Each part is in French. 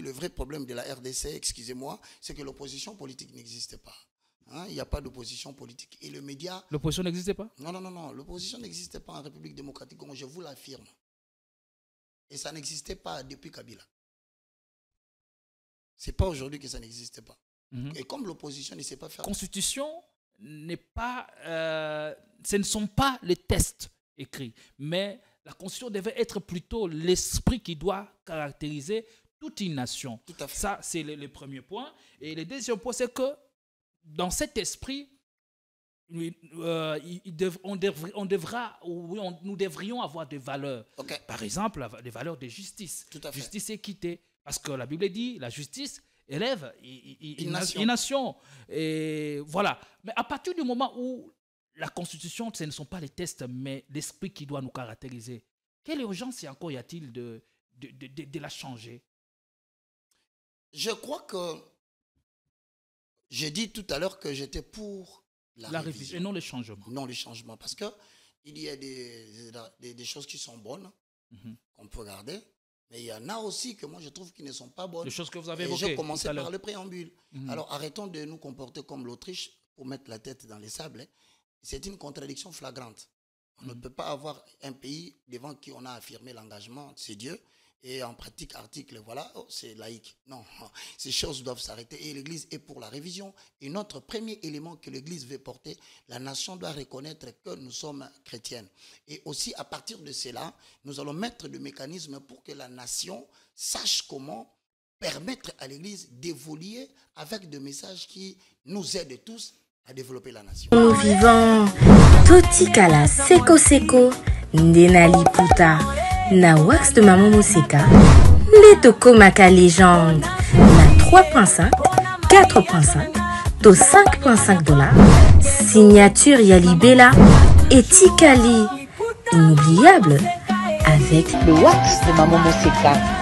aujourd'hui, le vrai problème de la RDC, excusez-moi, c'est que l'opposition politique n'existe pas. Hein, il n'y a pas d'opposition politique. Et le média... L'opposition n'existait pas? Non, non, non, non. L'opposition n'existait pas en République démocratique, comme je vous l'affirme. Et ça n'existait pas depuis Kabila. Ce n'est pas aujourd'hui que ça n'existait pas. Et comme l'opposition ne sait pas faire... La Constitution n'est pas... ce ne sont pas les textes écrits, mais la Constitution devait être plutôt l'esprit qui doit caractériser toute une nation. Tout à fait. Ça, c'est le premier point. Et le deuxième point, c'est que dans cet esprit, nous devrions avoir des valeurs. Okay. Par exemple, des valeurs de justice. Tout à fait. Justice et équité. Parce que la Bible dit, la justice élève une nation. Et voilà. Mais à partir du moment où la Constitution, ce ne sont pas les textes, mais l'esprit qui doit nous caractériser, quelle urgence encore y a-t-il de la changer? Je crois que j'ai dit tout à l'heure que j'étais pour la révision. Et non le changement. Non le changement. Parce qu'il y a des choses qui sont bonnes, qu'on peut garder. Mais il y en a aussi que moi je trouve qui ne sont pas bonnes. Les choses que vous avez évoquées. Je commençais par le préambule. Alors arrêtons de nous comporter comme l'Autriche pour mettre la tête dans les sables. C'est une contradiction flagrante. On ne peut pas avoir un pays devant qui on a affirmé l'engagement, c'est Dieu, et en pratique, article, voilà, oh, c'est laïque. Non, ces choses doivent s'arrêter et l'Église est pour la révision. Et notre premier élément que l'Église veut porter, la nation doit reconnaître que nous sommes chrétiennes. Et aussi, à partir de cela, nous allons mettre des mécanismes pour que la nation sache comment permettre à l'Église d'évoluer avec des messages qui nous aident tous à développer la nation. Nous vivons Totikala Seko Seko Ndenali Puta na wax de Maman Moseka Letoko Maka légende na 3.5 4.5 to 5.5 $. Signature Yalibela et Tikali inoubliable avec le wax de Maman Moseka.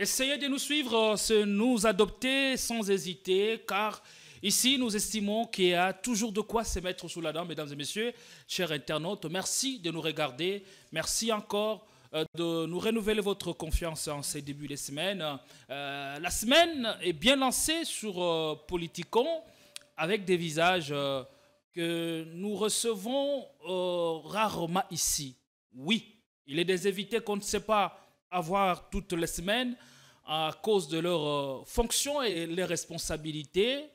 Essayez de nous suivre, nous adopter sans hésiter, car ici, nous estimons qu'il y a toujours de quoi se mettre sous la dent, mesdames et messieurs, chers internautes. Merci de nous regarder. Merci encore de nous renouveler votre confiance en ces débuts de semaine. La semaine est bien lancée sur Politicon, avec des visages que nous recevons rarement ici. Oui, il est des invités qu'on ne sait pas avoir toutes les semaines à cause de leurs fonctions et les responsabilités.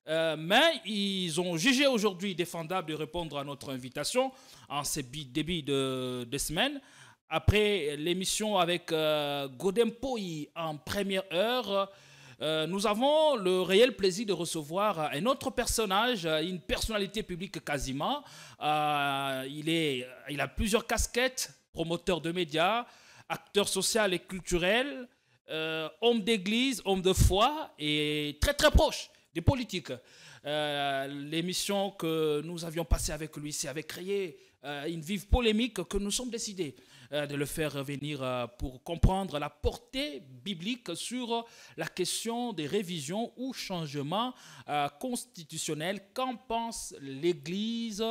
Mais ils ont jugé aujourd'hui défendable de répondre à notre invitation en ce début de semaine. Après l'émission avec Godem Poi en première heure, nous avons le réel plaisir de recevoir un autre personnage, une personnalité publique quasiment. Il a plusieurs casquettes, promoteur de médias, acteur social et culturel, homme d'église, homme de foi et très très proche des politiques. L'émission que nous avions passée avec lui, c'est avait créé une vive polémique que nous sommes décidés de le faire revenir pour comprendre la portée biblique sur la question des révisions ou changements constitutionnels. Qu'en pense l'Église?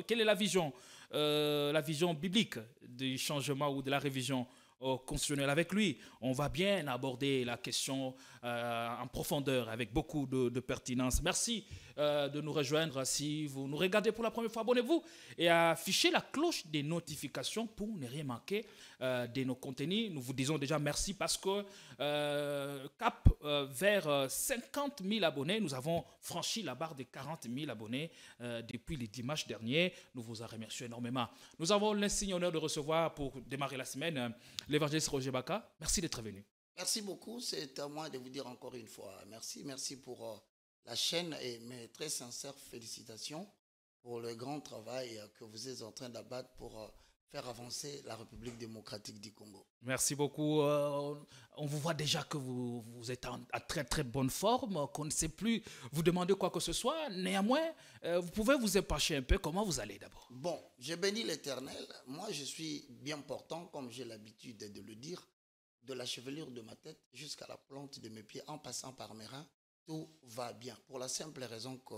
Quelle est la vision biblique du changement ou de la révision constitutionnelle? Avec lui, on va bien aborder la question en profondeur avec beaucoup de pertinence. Merci de nous rejoindre. Si vous nous regardez pour la première fois, abonnez-vous et affichez la cloche des notifications pour ne rien manquer de nos contenus. Nous vous disons déjà merci parce que cap vers 50 000 abonnés, nous avons franchi la barre des 40 000 abonnés depuis le dimanche dernier. Nous vous en remercions énormément. Nous avons l'insigne honneur de recevoir pour démarrer la semaine l'évangéliste Roger Baka. Merci d'être venu. Merci beaucoup. C'est à moi de vous dire encore une fois merci pour la chaîne et mes très sincères félicitations pour le grand travail que vous êtes en train d'abattre pour faire avancer la République démocratique du Congo. Merci beaucoup. On vous voit déjà que vous êtes en très très bonne forme, qu'on ne sait plus vous demander quoi que ce soit. Néanmoins, vous pouvez vous épancher un peu. Comment vous allez d'abord? Bon, je bénis l'Éternel. Moi, je suis bien portant, comme j'ai l'habitude de le dire, de la chevelure de ma tête jusqu'à la plante de mes pieds, en passant par mes reins, tout va bien. Pour la simple raison que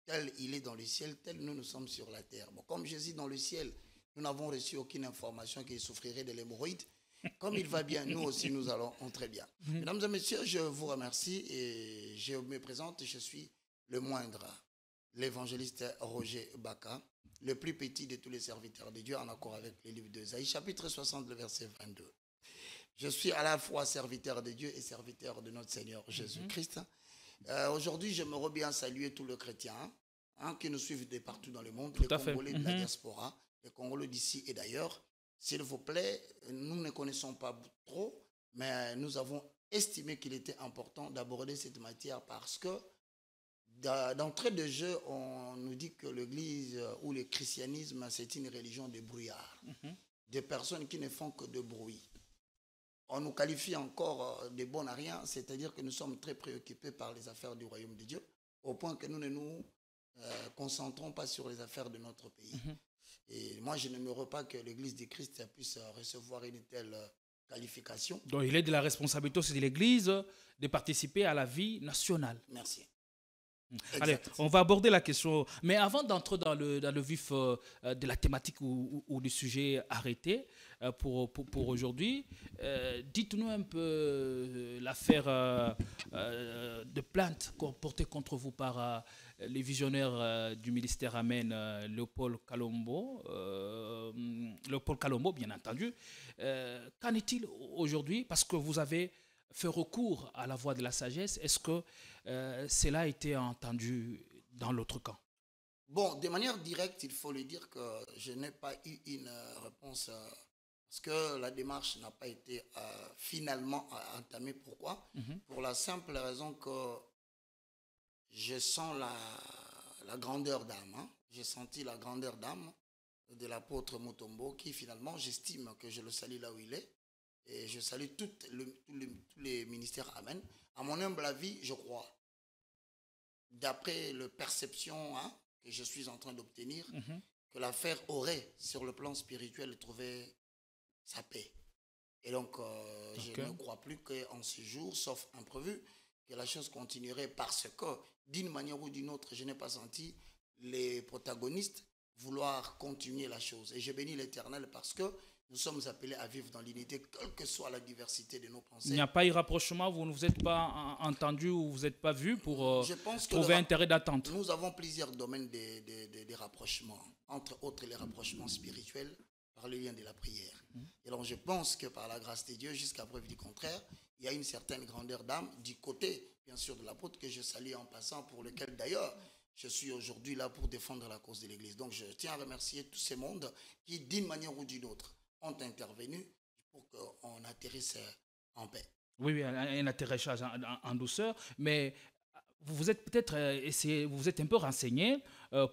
tel il est dans le ciel, tel nous sommes sur la terre. Bon, comme Jésus dans le ciel, nous n'avons reçu aucune information qu'il souffrirait de l'hémorroïde. Comme il va bien, nous aussi, nous allons très bien. Mesdames et messieurs, je vous remercie et je me présente. Je suis le moindre, l'évangéliste Roger Baka, le plus petit de tous les serviteurs de Dieu, en accord avec le livre d'Ésaïe, chapitre 60, le verset 22. Je suis à la fois serviteur de Dieu et serviteur de notre Seigneur Jésus-Christ. Aujourd'hui, j'aimerais bien saluer tous les chrétiens qui nous suivent de partout dans le monde, les Congolais de la diaspora, les Congolais d'ici et d'ailleurs. S'il vous plaît, nous ne connaissons pas trop, mais nous avons estimé qu'il était important d'aborder cette matière parce que d'entrée de jeu, on nous dit que l'Église ou le christianisme, c'est une religion de brouillard, de personnes qui ne font que de bruit. On nous qualifie encore de bons à rien, c'est-à-dire que nous sommes très préoccupés par les affaires du royaume de Dieu, au point que nous ne nous concentrons pas sur les affaires de notre pays. Et moi, je n'aimerais pas que l'Église de Christ puisse recevoir une telle qualification. Donc, il est de la responsabilité aussi de l'Église de participer à la vie nationale. Merci. Allez, on va aborder la question. Mais avant d'entrer dans le vif de la thématique ou du sujet arrêté pour aujourd'hui, dites-nous un peu l'affaire de plainte portée contre vous par les visionnaires du ministère Amen, Léopold Kalombo, bien entendu. Qu'en est-il aujourd'hui? Parce que vous avez fait recours à la voie de la sagesse. Est-ce que cela a été entendu dans l'autre camp? Bon, de manière directe, il faut le dire que je n'ai pas eu une réponse parce que la démarche n'a pas été finalement entamée. Pourquoi? Pour la simple raison que je sens la grandeur d'âme. J'ai senti la grandeur d'âme de l'apôtre Mutombo qui finalement, j'estime que je le salue là où il est. Et je salue tous les ministères Amen. À mon humble avis, je crois, d'après la perception que je suis en train d'obtenir, que l'affaire aurait, sur le plan spirituel, trouvé sa paix. Et donc, je ne crois plus qu'en ce jour, sauf imprévu, que la chose continuerait parce que, d'une manière ou d'une autre, je n'ai pas senti les protagonistes vouloir continuer la chose. Et je bénis l'Éternel parce que nous sommes appelés à vivre dans l'unité, quelle que soit la diversité de nos pensées. Il n'y a pas eu rapprochement, vous ne vous êtes pas entendu ou vous n'êtes pas vu pour trouver un terrain d'attente? Nous avons plusieurs domaines de rapprochement, entre autres les rapprochements spirituels par le lien de la prière. Et donc je pense que par la grâce de Dieu, jusqu'à preuve du contraire, il y a une certaine grandeur d'âme du côté, bien sûr, de l'apôtre que je salue en passant, pour lequel d'ailleurs je suis aujourd'hui là pour défendre la cause de l'Église. Donc je tiens à remercier tous ces mondes qui, d'une manière ou d'une autre, ont intervenu pour qu'on atterrisse en paix. Oui, un atterrissage en douceur, mais vous êtes peut-être vous vous êtes un peu renseigné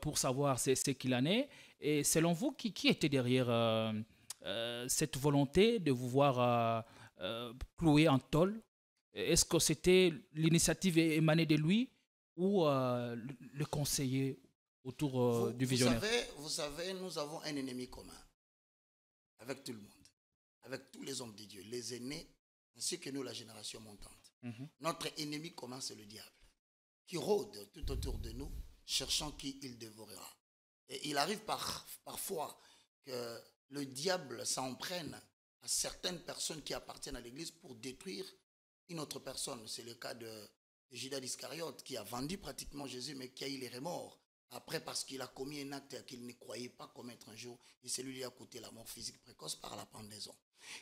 pour savoir ce qu'il en est. Et selon vous, qui était derrière cette volonté de vous voir cloué en tôle? Est-ce que c'était l'initiative émanée de lui ou le conseiller autour du visionnaire? Vous savez, nous avons un ennemi commun avec tout le monde, avec tous les hommes de Dieu, les aînés, ainsi que nous, la génération montante. Notre ennemi commun, c'est le diable, qui rôde tout autour de nous, cherchant qui il dévorera. Et il arrive parfois que le diable s'en prenne à certaines personnes qui appartiennent à l'Église pour détruire une autre personne. C'est le cas de Judas Iscariote, qui a vendu pratiquement Jésus, mais qui a eu les remords. Après, parce qu'il a commis un acte qu'il ne croyait pas commettre un jour, et celui-là a coûté la mort physique précoce par la pendaison.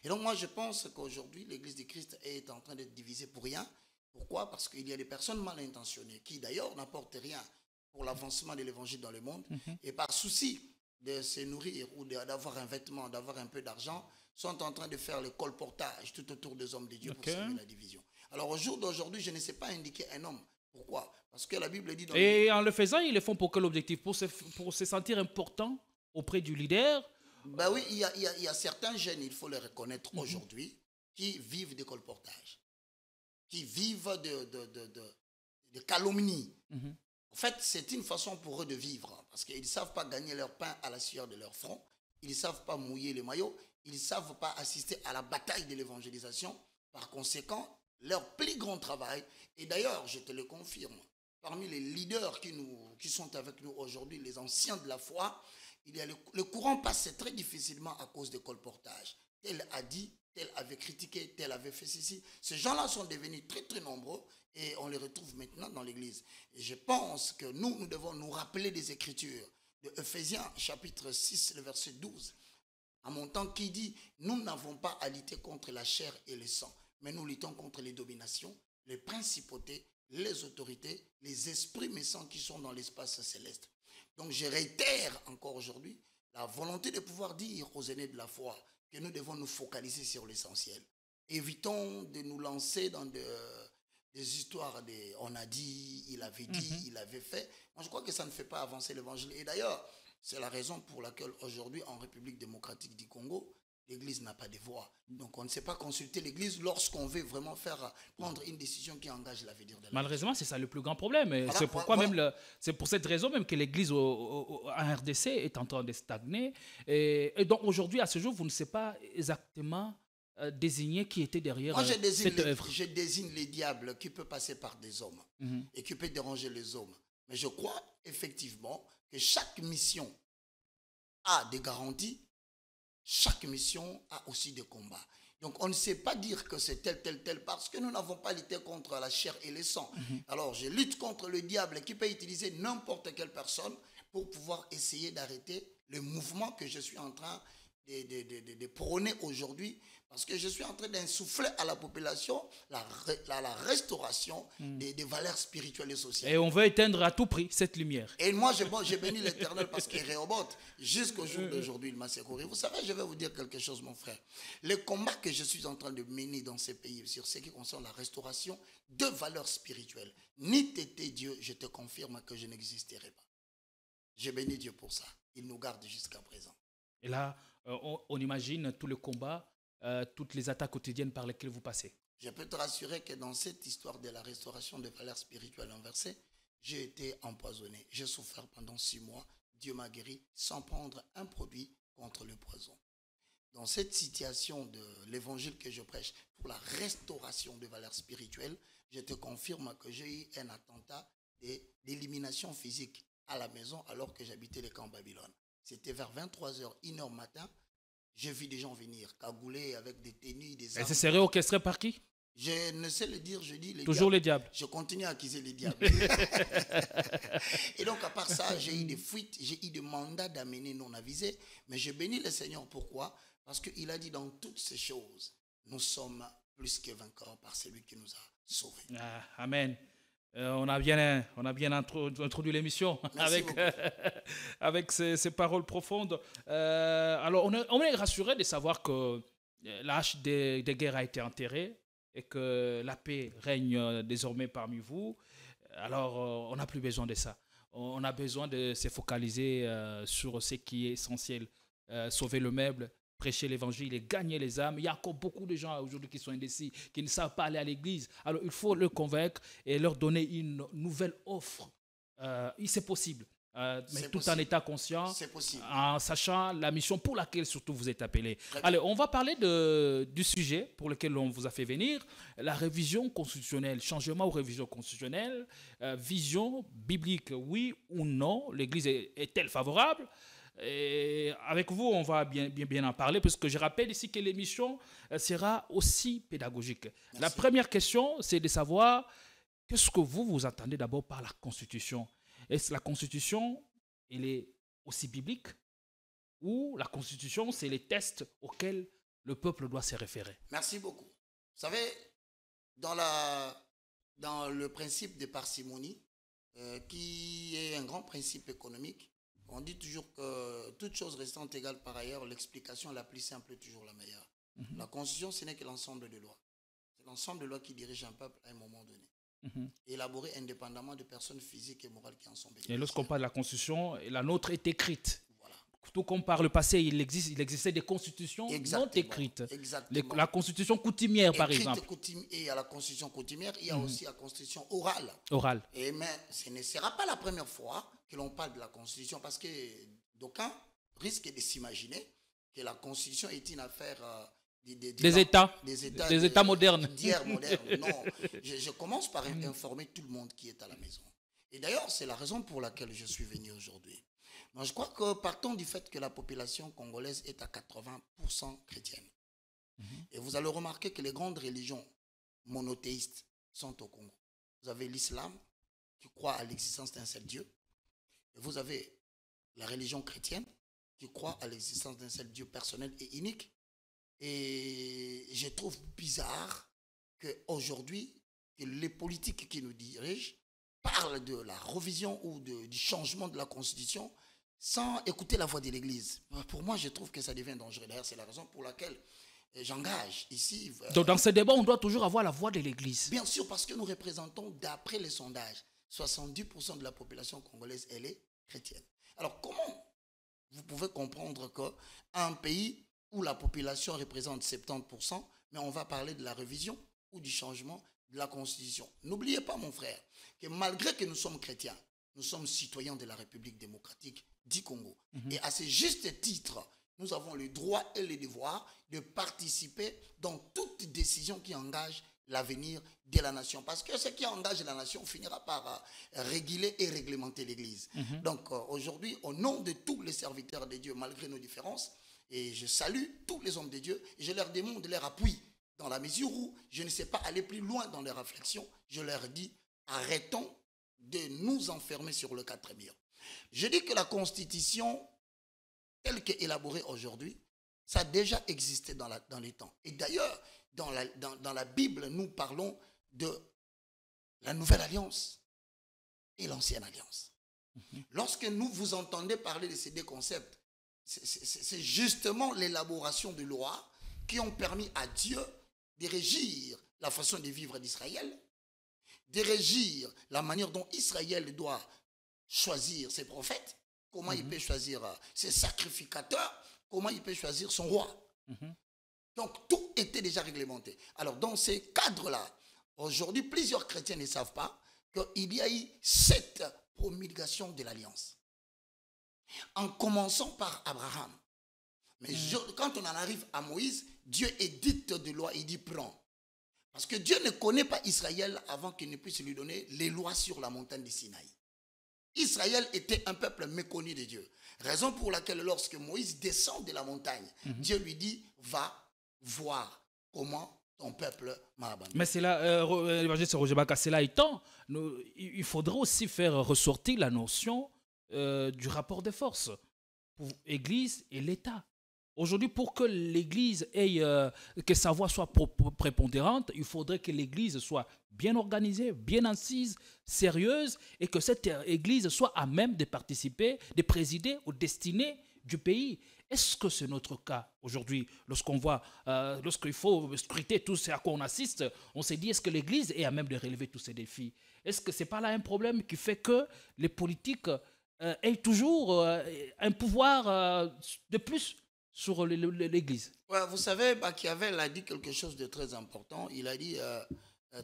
Et donc moi, je pense qu'aujourd'hui, l'Église de Christ est en train d'être divisée pour rien. Pourquoi? Parce qu'il y a des personnes mal intentionnées, qui d'ailleurs n'apportent rien pour l'avancement de l'Évangile dans le monde, et par souci de se nourrir ou d'avoir un vêtement, d'avoir un peu d'argent, sont en train de faire le colportage tout autour des hommes de Dieu pour semer la division. Alors au jour d'aujourd'hui, je ne sais pas indiquer un homme. Pourquoi? Parce que la Bible dit... Et en le faisant, ils le font pour quel objectif? Pour se sentir important auprès du leader? Ben oui, il y a certains jeunes, il faut les reconnaître aujourd'hui, qui vivent des colportages, qui vivent de calomnies. En fait, c'est une façon pour eux de vivre, parce qu'ils ne savent pas gagner leur pain à la sueur de leur front, ils ne savent pas mouiller les maillots, ils ne savent pas assister à la bataille de l'évangélisation. Par conséquent, leur plus grand travail, et d'ailleurs, je te le confirme, parmi les leaders qui sont avec nous aujourd'hui, les anciens de la foi, il y a le courant passe très difficilement à cause des colportages. Tel a dit, tel avait critiqué, tel avait fait ceci. Ces gens-là sont devenus très très nombreux et on les retrouve maintenant dans l'église. Et je pense que nous devons nous rappeler des Écritures de Ephésiens chapitre 6, le verset 12. En mon temps qui dit, nous n'avons pas à lutter contre la chair et le sang, mais nous luttons contre les dominations, les principautés, les autorités, les esprits méchants qui sont dans l'espace céleste. Donc je réitère encore aujourd'hui la volonté de pouvoir dire aux aînés de la foi que nous devons nous focaliser sur l'essentiel. Évitons de nous lancer dans des histoires de on a dit, il avait dit, il avait fait. Moi je crois que ça ne fait pas avancer l'évangile. Et d'ailleurs, c'est la raison pour laquelle aujourd'hui en République démocratique du Congo, l'Église n'a pas de voix. Donc on ne sait pas consulter l'Église lorsqu'on veut vraiment prendre une décision qui engage l'avenir de l'Église. Malheureusement, c'est ça le plus grand problème. Et Voilà, c'est pourquoi voilà. c'est pour cette raison même que l'Église en RDC est en train de stagner. Et donc aujourd'hui, à ce jour, vous ne savez pas exactement désigner qui était derrière Moi, cette œuvre. je désigne les diables qui peuvent passer par des hommes et qui peuvent déranger les hommes. Mais je crois effectivement que chaque mission a des garanties. Chaque mission a aussi des combats. Donc, on ne sait pas dire que c'est tel, parce que nous n'avons pas lutté contre la chair et le sang. Alors, je lutte contre le diable qui peut utiliser n'importe quelle personne pour pouvoir essayer d'arrêter le mouvement que je suis en train de prôner aujourd'hui, parce que je suis en train d'insuffler à la population la restauration des valeurs spirituelles et sociales. Et on veut éteindre à tout prix cette lumière. Et moi, j'ai béni l'Éternel parce qu'il réobote. Jusqu'au jour d'aujourd'hui, il m'a secouru. Vous savez, je vais vous dire quelque chose, mon frère. Le combat que je suis en train de mener dans ces pays sur ce qui concerne la restauration de valeurs spirituelles, ni t'étais Dieu, je te confirme que je n'existerai pas. Je bénis Dieu pour ça. Il nous garde jusqu'à présent. Et là, on imagine tout le combat, toutes les attaques quotidiennes par lesquelles vous passez. Je peux te rassurer que dans cette histoire de la restauration des valeurs spirituelles inversées, j'ai été empoisonné. J'ai souffert pendant 6 mois. Dieu m'a guéri sans prendre un produit contre le poison. Dans cette situation de l'évangile que je prêche pour la restauration des valeurs spirituelles, je te confirme que j'ai eu un attentat d'élimination physique à la maison alors que j'habitais les camps Babylone. C'était vers 23h, 1h matin. J'ai vu des gens venir cagoulés avec des tenues, des armes. Et ce serait orchestré par qui? Je ne sais le dire, je dis les Toujours diables. les diables. Je continue à accuser les diables. Et donc, à part ça, j'ai eu des fuites, j'ai eu des mandats d'amener non avisés. Mais je bénis le Seigneur. Pourquoi? Parce qu'il a dit dans toutes ces choses, nous sommes plus que vainqueurs par celui qui nous a sauvés. Ah, amen. On a bien introduit l'émission avec ces paroles profondes. Alors, on est rassuré de savoir que l'âge des guerres a été enterré et que la paix règne désormais parmi vous. Alors, on n'a plus besoin de ça. On a besoin de se focaliser sur ce qui est essentiel. Sauver le meuble, prêcher l'évangile et gagner les âmes. Il y a encore beaucoup de gens aujourd'hui qui sont indécis, qui ne savent pas aller à l'église. Alors, il faut les convaincre et leur donner une nouvelle offre. C'est possible. Mais tout en étant conscient, en sachant la mission pour laquelle surtout vous êtes appelé. Allez, on va parler du sujet pour lequel on vous a fait venir, la révision constitutionnelle, changement ou révision constitutionnelle, vision biblique, oui ou non, l'Église est-elle favorable? Et avec vous, on va bien en parler, parce que je rappelle ici que l'émission sera aussi pédagogique. Merci. La première question, c'est de savoir qu'est-ce que vous attendez d'abord par la Constitution. Est-ce que la Constitution, elle est aussi biblique, ou la Constitution, c'est les tests auxquels le peuple doit se référer? Merci beaucoup. Vous savez, dans le principe de parcimonie, qui est un grand principe économique, on dit toujours que toute chose restant égale par ailleurs, l'explication la plus simple est toujours la meilleure. La Constitution, ce n'est que l'ensemble des lois. C'est l'ensemble des lois qui dirigent un peuple à un moment donné. Élaborées indépendamment de personnes physiques et morales qui en sont bénéficiaires. Et lorsqu'on parle de la Constitution, la nôtre est écrite. Voilà. tout comme par le passé, il existait des constitutions non écrites. La constitution coutumière, par exemple. Et il y a la constitution coutumière, il y a aussi la constitution orale. Mais ce ne sera pas la première fois que l'on parle de la constitution, parce que d'aucuns risquent de s'imaginer que la constitution est une affaire des États modernes. D'hier moderne. Non, je commence par informer tout le monde qui est à la maison. Et d'ailleurs, c'est la raison pour laquelle je suis venu aujourd'hui. Moi, je crois que partons du fait que la population congolaise est à 80% chrétienne. Et vous allez remarquer que les grandes religions monothéistes sont au Congo. Vous avez l'islam, qui croit à l'existence d'un seul Dieu. Et vous avez la religion chrétienne, qui croit à l'existence d'un seul Dieu personnel et unique. Et je trouve bizarre qu'aujourd'hui, les politiques qui nous dirigent parlent de la révision ou du changement de la Constitution sans écouter la voix de l'Église. Pour moi, je trouve que ça devient dangereux. D'ailleurs, c'est la raison pour laquelle j'engage ici. Donc, dans ce débat, on doit toujours avoir la voix de l'Église. Bien sûr, parce que nous représentons, d'après les sondages, 70% de la population congolaise, elle est chrétienne. Alors, comment vous pouvez comprendre qu'un pays où la population représente 70%, mais on va parler de la révision ou du changement de la Constitution? N'oubliez pas, mon frère, que malgré que nous sommes chrétiens, nous sommes citoyens de la République démocratique du Congo. Et à ce juste titre, nous avons le droit et le devoir de participer dans toute décision qui engage l'avenir de la nation. Parce que ce qui engage la nation finira par réguler et réglementer l'Église. Donc aujourd'hui, au nom de tous les serviteurs de Dieu, malgré nos différences, et je salue tous les hommes de Dieu, et je leur demande leur appui. Dans la mesure où je ne sais pas aller plus loin dans les réflexions, je leur dis, arrêtons de nous enfermer sur le 4 murs. Je dis que la Constitution, telle qu'élaborée aujourd'hui, ça a déjà existé dans les temps. Et d'ailleurs, dans la Bible, nous parlons de la Nouvelle Alliance et l'Ancienne Alliance. Lorsque vous entendez parler de ces deux concepts, c'est justement l'élaboration de lois qui ont permis à Dieu de régir la façon de vivre d'Israël, de régir la manière dont Israël doit choisir ses prophètes, comment il peut choisir ses sacrificateurs, comment il peut choisir son roi. Donc tout était déjà réglementé. Alors dans ces cadres-là, aujourd'hui, plusieurs chrétiens ne savent pas qu'il y a eu 7 promulgations de l'Alliance. En commençant par Abraham. Mais quand on en arrive à Moïse, Dieu édicte de loi, il dit prends. Parce que Dieu ne connaît pas Israël avant qu'il ne puisse lui donner les lois sur la montagne de Sinaï. Israël était un peuple méconnu de Dieu. Raison pour laquelle lorsque Moïse descend de la montagne, Dieu lui dit, va voir comment ton peuple m'a abandonné. Mais c'est là, l'évangile Roger Baka, c'est là étant, il faudrait aussi faire ressortir la notion du rapport de force pour l'Église et l'État. Aujourd'hui, pour que l'Église ait, que sa voix soit prépondérante, il faudrait que l'Église soit bien organisée, bien assise, sérieuse, et que cette Église soit à même de participer, de présider aux destinées du pays. Est-ce que c'est notre cas aujourd'hui? Lorsqu'on voit, lorsqu'il faut scruter tout ce à quoi on assiste, on s'est dit, est-ce que l'Église est à même de relever tous ces défis? Est-ce que ce n'est pas là un problème qui fait que les politiques aient toujours un pouvoir de plus sur l'Église? Ouais, vous savez, Machiavel a dit quelque chose de très important. Il a dit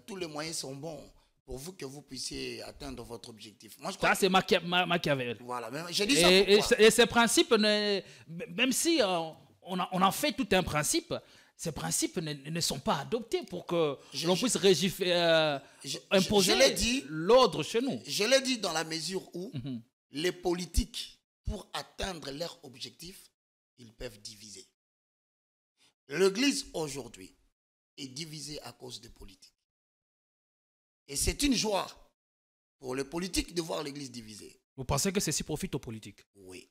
tous les moyens sont bons pour vous que vous puissiez atteindre votre objectif. Moi, je crois ça, c'est Machiavel. Voilà, mais je dis ça pourquoi? Et ces principes, même si on en fait tout un principe, ces principes ne sont pas adoptés pour que l'on puisse imposer l'ordre chez nous. Je l'ai dit dans la mesure où les politiques, pour atteindre leur objectif, ils peuvent diviser. L'Église aujourd'hui est divisée à cause des politiques. Et c'est une joie pour les politiques de voir l'Église divisée. Vous pensez que ceci profite aux politiques? Oui.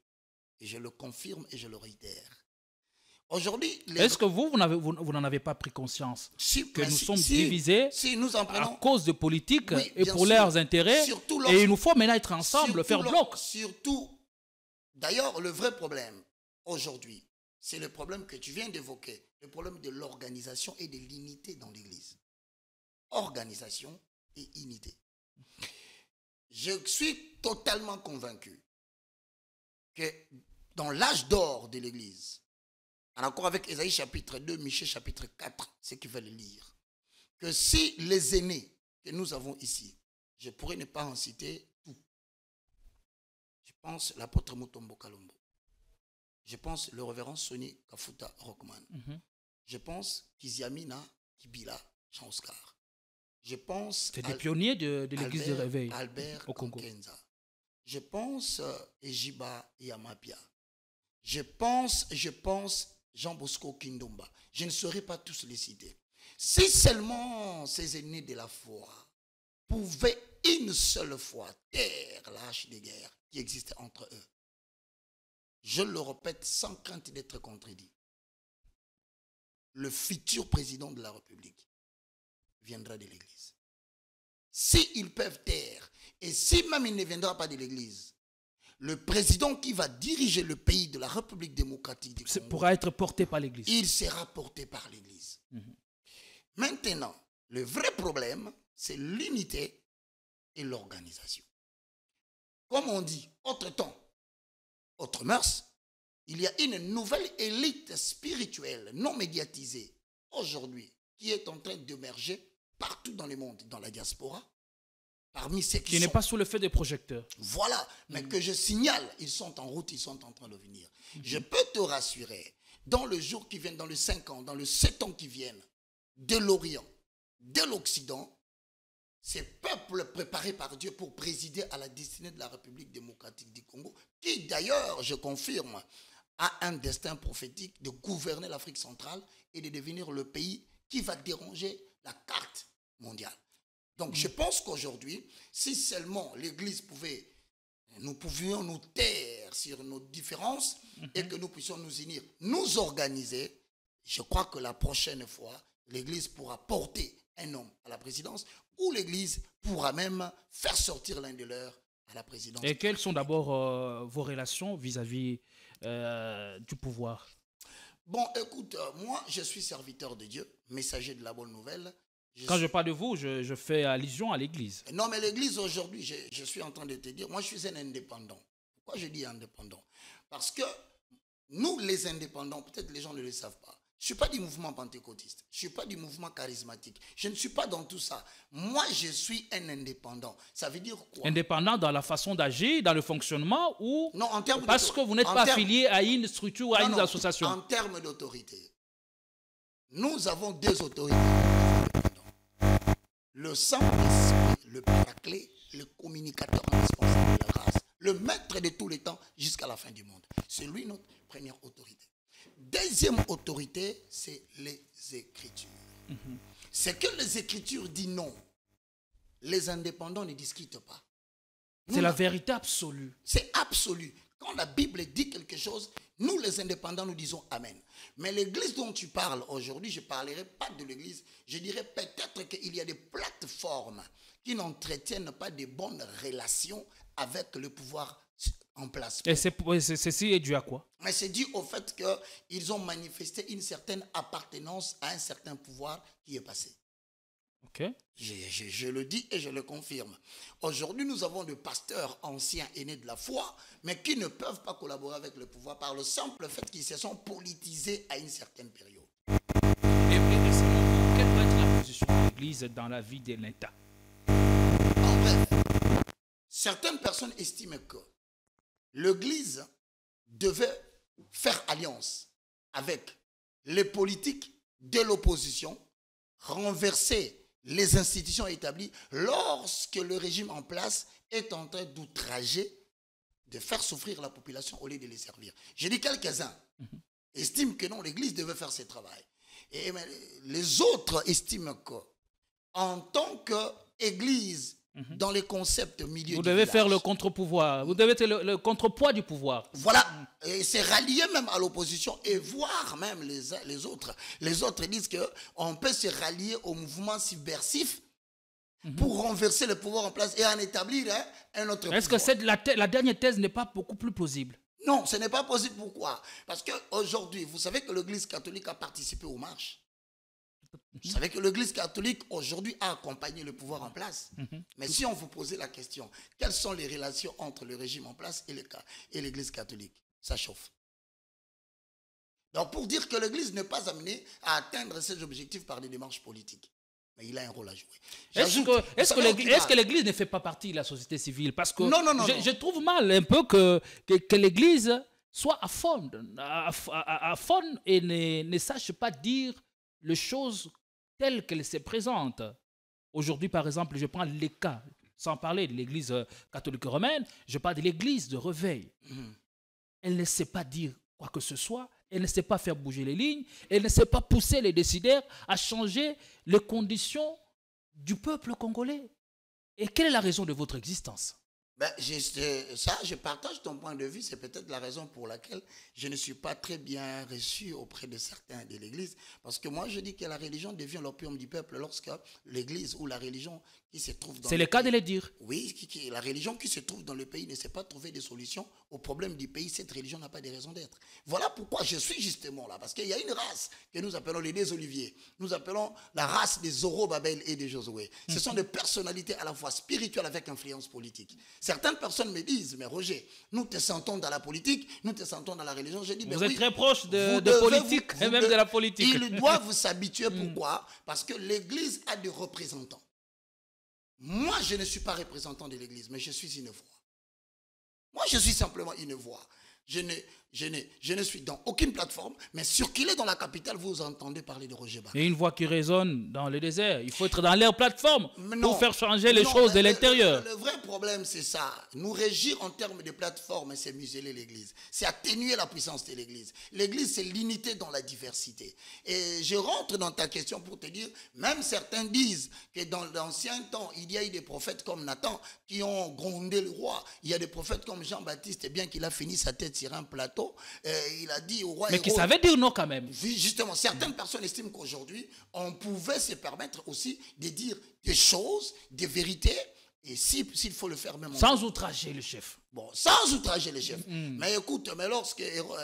Et je le confirme et je le réitère. Aujourd'hui, est-ce que vous n'en avez pas pris conscience que nous sommes divisés à cause de politiques et pour leurs intérêts, et il nous faut maintenant être ensemble, faire bloc? Surtout, d'ailleurs, le vrai problème aujourd'hui, c'est le problème que tu viens d'évoquer, le problème de l'organisation et de l'unité dans l'Église. Organisation et unité. Je suis totalement convaincu que dans l'âge d'or de l'Église, en accord avec Ésaïe chapitre 2, Michée chapitre 4, ceux qui veulent lire, que si les aînés que nous avons ici, je pourrais ne pas en citer tout. Je pense l'apôtre Mutombo Kalombo. Je pense le révérend Sonny Kafuta Rockman. Je pense Kiziamina Kibila Jean-Oscar. Je pense... C'est des pionniers de l'église de réveil Albert au Congo. Kenza. Je pense Ejiba Yamapia. Je pense Jean Bosco Kindomba. Je ne saurais pas tous les citer. Si seulement ces ennemis de la foi pouvaient une seule fois taire la hache de guerre qui existait entre eux, je le répète sans crainte d'être contredit, le futur président de la République viendra de l'Église. S'ils peuvent taire, et si même il ne viendra pas de l'Église, le président qui va diriger le pays de la République démocratique du Congo pourra être porté par l'Église. Il sera porté par l'Église. Maintenant, le vrai problème, c'est l'unité et l'organisation. Comme on dit, autre temps, autre mœurs, il y a une nouvelle élite spirituelle non médiatisée aujourd'hui qui est en train d'émerger partout dans le monde, dans la diaspora, parmi ceux qui n'est pas sous le feu des projecteurs. Voilà, mais que je signale, ils sont en route, ils sont en train de venir. Je peux te rassurer, dans le jour qui vient, dans les 5 ans, dans les 7 ans qui viennent, de l'Orient, de l'Occident, ces peuples préparés par Dieu pour présider à la destinée de la République démocratique du Congo, qui d'ailleurs, je confirme, a un destin prophétique de gouverner l'Afrique centrale et de devenir le pays qui va déranger la carte mondiale. Donc je pense qu'aujourd'hui, si seulement l'Église nous pouvions nous taire sur nos différences et que nous puissions nous unir, nous organiser, je crois que la prochaine fois, l'Église pourra porter un homme à la présidence ou l'Église pourra même faire sortir l'un de leurs à la présidence. Et quelles sont d'abord vos relations vis-à-vis du pouvoir? Bon, écoute, moi, je suis serviteur de Dieu, messager de la bonne nouvelle. Quand je parle de vous, je fais allusion à l'Église. Non, mais l'Église aujourd'hui, je suis en train de te dire, moi, je suis un indépendant. Pourquoi je dis indépendant? Parce que nous, les indépendants, peut-être les gens ne le savent pas, je ne suis pas du mouvement pentecôtiste, je ne suis pas du mouvement charismatique, je ne suis pas dans tout ça. Moi, je suis un indépendant. Ça veut dire quoi? Indépendant dans la façon d'agir, dans le fonctionnement ou non, en termes parce que vous n'êtes pas affilié à une structure ou à une association? En termes d'autorité, nous avons deux autorités. Le Saint-Esprit, le Paraclet, le communicateur responsable de la grâce, le maître de tous les temps jusqu'à la fin du monde. C'est lui notre première autorité. Deuxième autorité, c'est les Écritures. C'est que les Écritures disent non. Les indépendants ne discutent pas. C'est la vérité absolue. C'est absolu. Quand la Bible dit quelque chose, nous les indépendants, nous disons Amen. Mais l'église dont tu parles aujourd'hui, je ne parlerai pas de l'église, je dirais peut-être qu'il y a des plateformes qui n'entretiennent pas de bonnes relations avec le pouvoir en place. Et ceci est dû à quoi? Mais c'est dû au fait qu'ils ont manifesté une certaine appartenance à un certain pouvoir qui est passé. Okay. Je le dis et je le confirme. Aujourd'hui, nous avons des pasteurs anciens aînés de la foi, mais qui ne peuvent pas collaborer avec le pouvoir par le simple fait qu'ils se sont politisés à une certaine période. Et selon vous, quelle doit être la position de l'Église dans la vie de l'État? En bref, certaines personnes estiment que l'Église devait faire alliance avec les politiques de l'opposition, renverser les institutions établies lorsque le régime en place est en train d'outrager, de faire souffrir la population au lieu de les servir. Je dis quelques-uns estiment que non, l'Église devait faire ce travail. Et les autres estiment que en tant qu'Église, dans les concepts milieu vous devez faire le contre-pouvoir, vous devez être le contrepoids du pouvoir. Voilà, et c'est rallier même à l'opposition et voir même les autres. Les autres disent qu'on peut se rallier au mouvement subversif pour renverser le pouvoir en place et en établir un autre pouvoir. Est-ce que la dernière thèse n'est pas beaucoup plus plausible? Non, ce n'est pas possible. Pourquoi? Parce qu'aujourd'hui, vous savez que l'Église catholique a participé aux marches. Vous savez que l'Église catholique aujourd'hui a accompagné le pouvoir en place. Mais si on vous posait la question, quelles sont les relations entre le régime en place et l'Église catholique? ça chauffe. Donc, pour dire que l'Église n'est pas amenée à atteindre ses objectifs par des démarches politiques. Mais il a un rôle à jouer. Est-ce que l'Église ne fait pas partie de la société civile? Parce que je trouve mal un peu que l'Église soit à fond et ne sache pas dire les choses telles qu'elles se présentent. Aujourd'hui, par exemple, je prends les cas, sans parler de l'Église catholique romaine, je parle de l'Église de Réveil. Elle ne sait pas dire quoi que ce soit, elle ne sait pas faire bouger les lignes, elle ne sait pas pousser les décideurs à changer les conditions du peuple congolais. Et quelle est la raison de votre existence? Je partage ton point de vue, c'est peut-être la raison pour laquelle je ne suis pas très bien reçu auprès de certains de l'Église, parce que moi je dis que la religion devient l'opium du peuple lorsque l'Église ou la religion qui se trouve dans c'est le cas de le dire. Oui, la religion qui se trouve dans le pays ne sait pas trouver des solutions aux problèmes du pays, cette religion n'a pas de raison d'être. Voilà pourquoi je suis justement là, parce qu'il y a une race que nous appelons les Désoliviers, nous appelons la race des Zorobabel et des Josué. Ce sont des personnalités à la fois spirituelles avec influence politique. Certaines personnes me disent, mais Roger, nous te sentons dans la politique, nous te sentons dans la religion. Je dis, vous êtes très proche de politique et même de la politique. Ils doivent s'habituer. Pourquoi? Parce que l'Église a des représentants. Moi, je ne suis pas représentant de l'Église, mais je suis une voix. Moi, je suis simplement une voix. Je ne suis dans aucune plateforme, mais circuler dans la capitale, vous entendez parler de Roger Baka. Et une voix qui résonne dans le désert. Il faut être dans leur plateforme pour faire changer les choses de l'intérieur. Le vrai problème, c'est ça. Nous régir en termes de plateforme, c'est museler l'Église. C'est atténuer la puissance de l'Église. L'Église, c'est l'unité dans la diversité. Et je rentre dans ta question pour te dire, même certains disent que dans l'ancien temps, il y a eu des prophètes comme Nathan qui ont grondé le roi. Il y a des prophètes comme Jean-Baptiste, bien qu'il a fini sa tête sur un plateau, il a dit au roi mais qui savait dire non quand même. Justement, certaines personnes estiment qu'aujourd'hui, on pouvait se permettre aussi de dire des choses, des vérités, et s'il faut le faire même... Sans outrager le chef. Bon, sans outrager le chef. Mais écoute, mais lorsque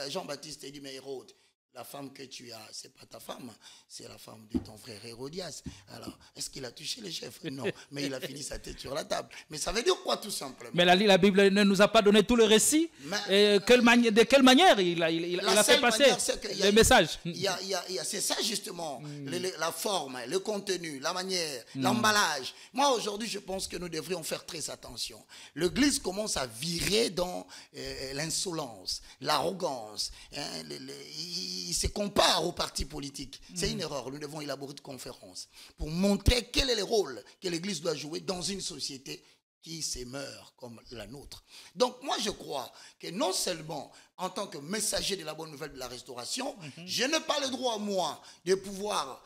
Jean-Baptiste dit, mais Hérode, la femme que tu as, c'est pas ta femme, c'est la femme de ton frère Hérodias. Alors, est-ce qu'il a touché le chef? Non, mais il a fini sa tête sur la table. Mais ça veut dire quoi tout simplement? Mais la Bible ne nous a pas donné tout le récit. De quelle manière il a fait passer le message? C'est ça justement, la forme, le contenu, la manière, l'emballage. Moi aujourd'hui, je pense que nous devrions faire très attention. L'Église commence à virer dans l'insolence, l'arrogance, il se compare aux partis politiques. C'est une erreur. Nous devons élaborer une conférence pour montrer quel est le rôle que l'Église doit jouer dans une société qui se meurt comme la nôtre. Donc moi je crois que non seulement en tant que messager de la bonne nouvelle de la restauration, je n'ai pas le droit moi de pouvoir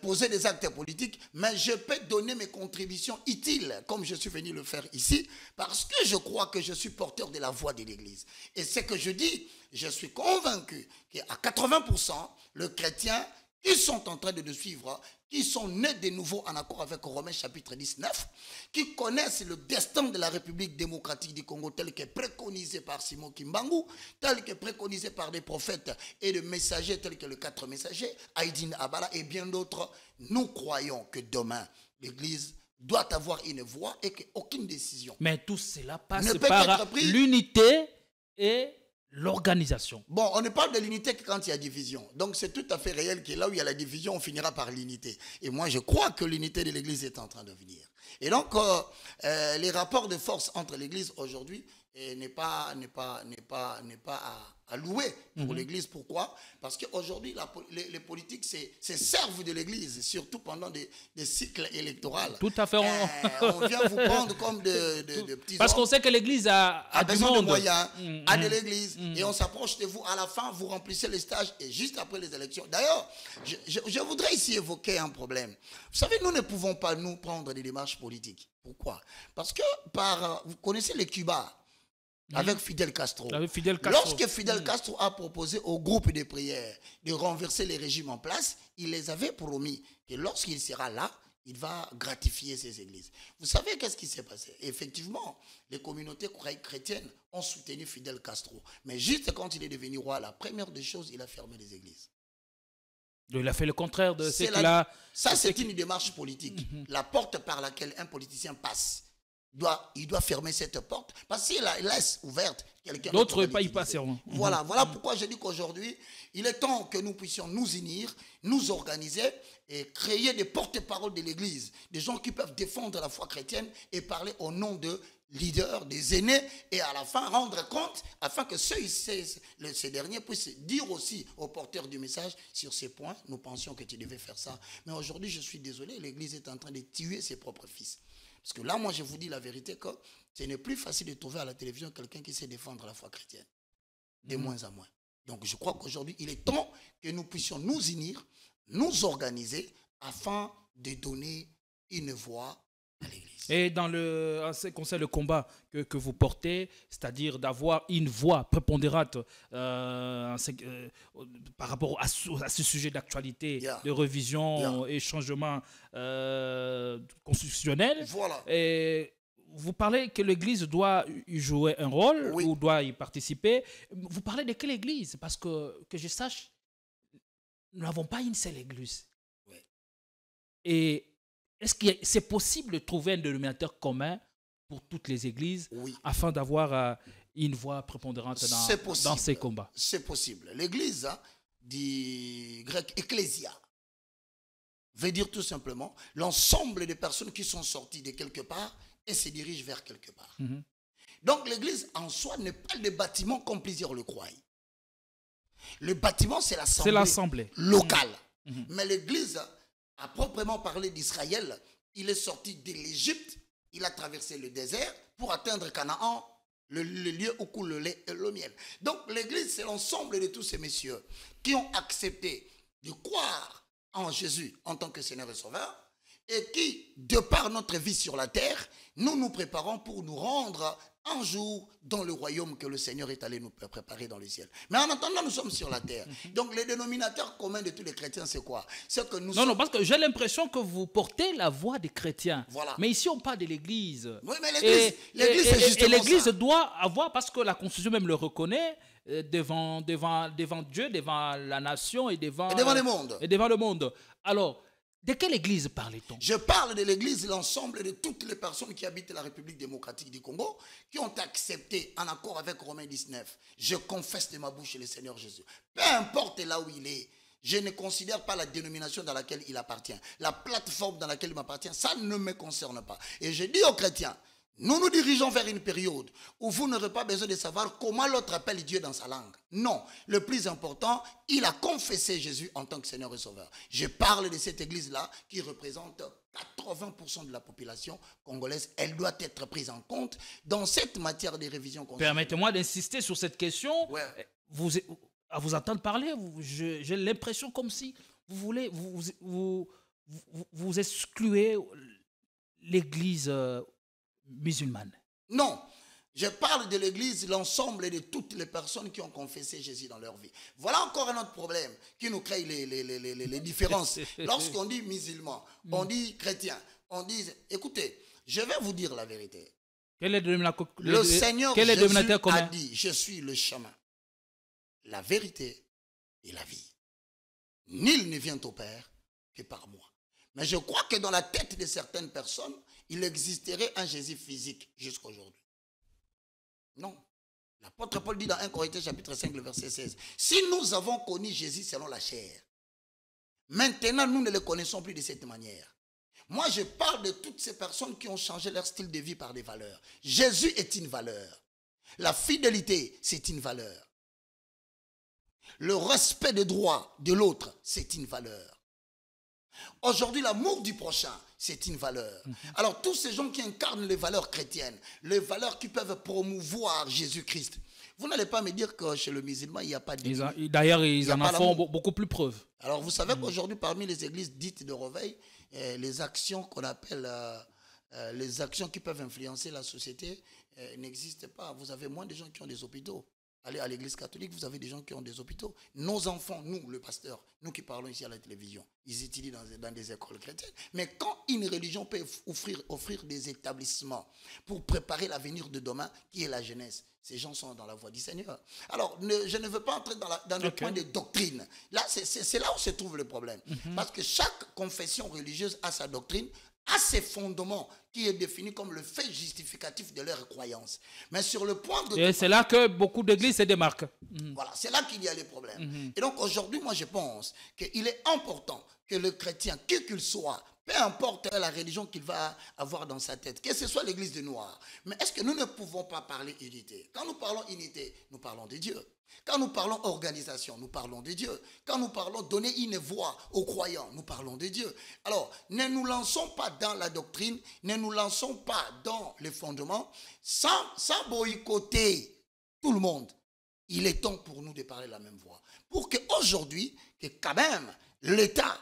poser des actes politiques, mais je peux donner mes contributions utiles, comme je suis venu le faire ici, parce que je crois que je suis porteur de la voix de l'Église. Et ce que je dis, je suis convaincu qu'à 80%, les chrétiens qui sont en train de nous suivre, qui sont nés de nouveau en accord avec Romains chapitre 19, qui connaissent le destin de la République démocratique du Congo tel que préconisé par Simon Kimbangu, tel que préconisé par des prophètes et des messagers tels que les 4 messagers, Aïdine Abala et bien d'autres, nous croyons que demain, l'Église doit avoir une voix et qu'aucune décision. Mais tout cela passe par l'unité et l'organisation. Bon, on ne parle de l'unité que quand il y a division. Donc c'est tout à fait réel que là où il y a la division, on finira par l'unité. Et moi, je crois que l'unité de l'Église est en train de venir. Et donc, les rapports de force entre l'Église aujourd'hui n'est pas à louer pour l'Église. Pourquoi? Parce qu'aujourd'hui, les politiques se servent de l'Église, surtout pendant des cycles électoraux. Tout à fait. On vient vous prendre comme de petits parce qu'on sait que l'Église a besoin de moyens, a de l'Église, et on s'approche de vous. À la fin, vous remplissez les stages, et juste après les élections. D'ailleurs, je voudrais ici évoquer un problème. Vous savez, nous ne pouvons pas, nous, prendre des démarches politiques. Pourquoi? Parce que, vous connaissez les Cuba, avec Fidel Castro. Lorsque Fidel Castro a proposé au groupe de prière de renverser les régimes en place, il les avait promis que lorsqu'il sera là, il va gratifier ces églises. Vous savez qu'est-ce qui s'est passé? Effectivement, les communautés chrétiennes ont soutenu Fidel Castro. Mais juste quand il est devenu roi, la première des choses, il a fermé les églises. Il a fait le contraire de ce qu'il a... Ça, c'est une démarche politique. La porte par laquelle un politicien passe il doit fermer cette porte. Parce qu'il la laisse ouverte, quelqu'un d'autres d'autre pas y l'utiliser. passeront. Voilà pourquoi je dis qu'aujourd'hui, il est temps que nous puissions nous unir, nous organiser et créer des porte-paroles de l'Église, des gens qui peuvent défendre la foi chrétienne et parler au nom de leaders, des aînés, et à la fin rendre compte afin que ces derniers puissent dire aussi aux porteurs du message: sur ces points, nous pensions que tu devais faire ça. Mais aujourd'hui, je suis désolé, l'Église est en train de tuer ses propres fils. Parce que là, moi, je vous dis la vérité, que ce n'est plus facile de trouver à la télévision quelqu'un qui sait défendre la foi chrétienne. De moins en moins. Donc, je crois qu'aujourd'hui, il est temps que nous puissions nous unir, nous organiser, afin de donner une voix à l'Église. Et en ce qui concerne le combat que vous portez, c'est-à-dire d'avoir une voix prépondérante par rapport à ce sujet d'actualité, de révision et changement constitutionnel. Voilà. Et vous parlez que l'Église doit y jouer un rôle ou doit y participer. Vous parlez de quelle Église? Parce que je sache, nous n'avons pas une seule Église. Oui. Et est-ce que c'est possible de trouver un dénominateur commun pour toutes les églises afin d'avoir une voix prépondérante dans ces combats? C'est possible. L'église, du grec ecclésia, veut dire tout simplement l'ensemble des personnes qui sont sorties de quelque part et se dirigent vers quelque part. Donc l'église en soi n'est pas le bâtiment comme plusieurs le croient. Le bâtiment, c'est l'assemblée locale. Mais l'église, à proprement parler d'Israël, il est sorti de l'Égypte, il a traversé le désert pour atteindre Canaan, le lieu où coule le lait et le miel. Donc l'église, c'est l'ensemble de tous ces messieurs qui ont accepté de croire en Jésus en tant que Seigneur et Sauveur, et qui, de par notre vie sur la terre, nous nous préparons pour nous rendre un jour dans le royaume que le Seigneur est allé nous préparer dans le ciel. Mais en attendant, nous sommes sur la terre. Donc, le dénominateur commun de tous les chrétiens, c'est quoi? C'est que nous sommes... Non, parce que j'ai l'impression que vous portez la voix des chrétiens. Voilà. Mais ici, on parle de l'Église. Oui, mais l'Église, c'est justement ça. Et l'Église doit avoir, parce que la Constitution même le reconnaît, devant Dieu, devant la nation et devant le monde. Et devant le monde. Alors, de quelle église parle-t-on? Je parle de l'église, l'ensemble de toutes les personnes qui habitent la République démocratique du Congo, qui ont accepté, en accord avec Romains 19, je confesse de ma bouche le Seigneur Jésus. Peu importe là où il est, je ne considère pas la dénomination dans laquelle il appartient. La plateforme dans laquelle il m'appartient, ça ne me concerne pas. Et je dis aux chrétiens, nous nous dirigeons vers une période où vous n'aurez pas besoin de savoir comment l'autre appelle Dieu dans sa langue. Non, le plus important, il a confessé Jésus en tant que Seigneur et Sauveur. Je parle de cette église-là qui représente 80% de la population congolaise. Elle doit être prise en compte dans cette matière de révision constitutionnelle. Permettez-moi d'insister sur cette question. Ouais. À vous entendre parler, j'ai l'impression comme si vous voulez vous excluez l'église musulmane. Non, je parle de l'église, l'ensemble de toutes les personnes qui ont confessé Jésus dans leur vie. Voilà encore un autre problème qui nous crée les différences. Lorsqu'on dit musulman, on dit chrétien, on dit... Écoutez, je vais vous dire la vérité. Le Seigneur Jésus a dit, je suis le chemin, la vérité et la vie. Nul ne vient au Père que par moi. Mais je crois que dans la tête de certaines personnes, il existerait un Jésus physique jusqu'à aujourd'hui. Non. L'apôtre Paul dit dans 1 Corinthiens chapitre 5, le verset 16. Si nous avons connu Jésus selon la chair, maintenant nous ne le connaissons plus de cette manière. Moi je parle de toutes ces personnes qui ont changé leur style de vie par des valeurs. Jésus est une valeur. La fidélité, c'est une valeur. Le respect des droits de l'autre, c'est une valeur. Aujourd'hui, l'amour du prochain, c'est une valeur. Alors, tous ces gens qui incarnent les valeurs chrétiennes, les valeurs qui peuvent promouvoir Jésus-Christ, vous n'allez pas me dire que chez le musulman, il n'y a pas de... D'ailleurs, ils en font beaucoup plus preuve. Alors, vous savez qu'aujourd'hui, parmi les églises dites de réveil, les actions qu'on appelle les actions qui peuvent influencer la société n'existent pas. Vous avez moins de gens qui ont des hôpitaux. Allez à l'église catholique, vous avez des gens qui ont des hôpitaux. Nos enfants, nous, le pasteur, nous qui parlons ici à la télévision, ils étudient dans des écoles chrétiennes. Mais quand une religion peut offrir des établissements pour préparer l'avenir de demain, qui est la jeunesse, ces gens sont dans la voie du Seigneur. Alors, je ne veux pas entrer dans le point de doctrine. Là, c'est là où se trouve le problème. Parce que chaque confession religieuse a sa doctrine, à ces fondements qui est défini comme le fait justificatif de leur croyance. Mais sur le point de... Et c'est là que beaucoup d'églises se démarquent. Voilà, c'est là qu'il y a les problèmes. Et donc aujourd'hui, moi je pense qu'il est important que le chrétien, qui qu'il soit, peu importe la religion qu'il va avoir dans sa tête, que ce soit l'église des Noirs, mais est-ce que nous ne pouvons pas parler unité? Quand nous parlons unité, nous parlons de Dieu. Quand nous parlons organisation, nous parlons de Dieu. Quand nous parlons donner une voix aux croyants, nous parlons de Dieu. Alors, ne nous lançons pas dans la doctrine, ne nous lançons pas dans les fondements, sans boycotter tout le monde. Il est temps pour nous de parler la même voix. Pour qu'aujourd'hui, que quand même, l'État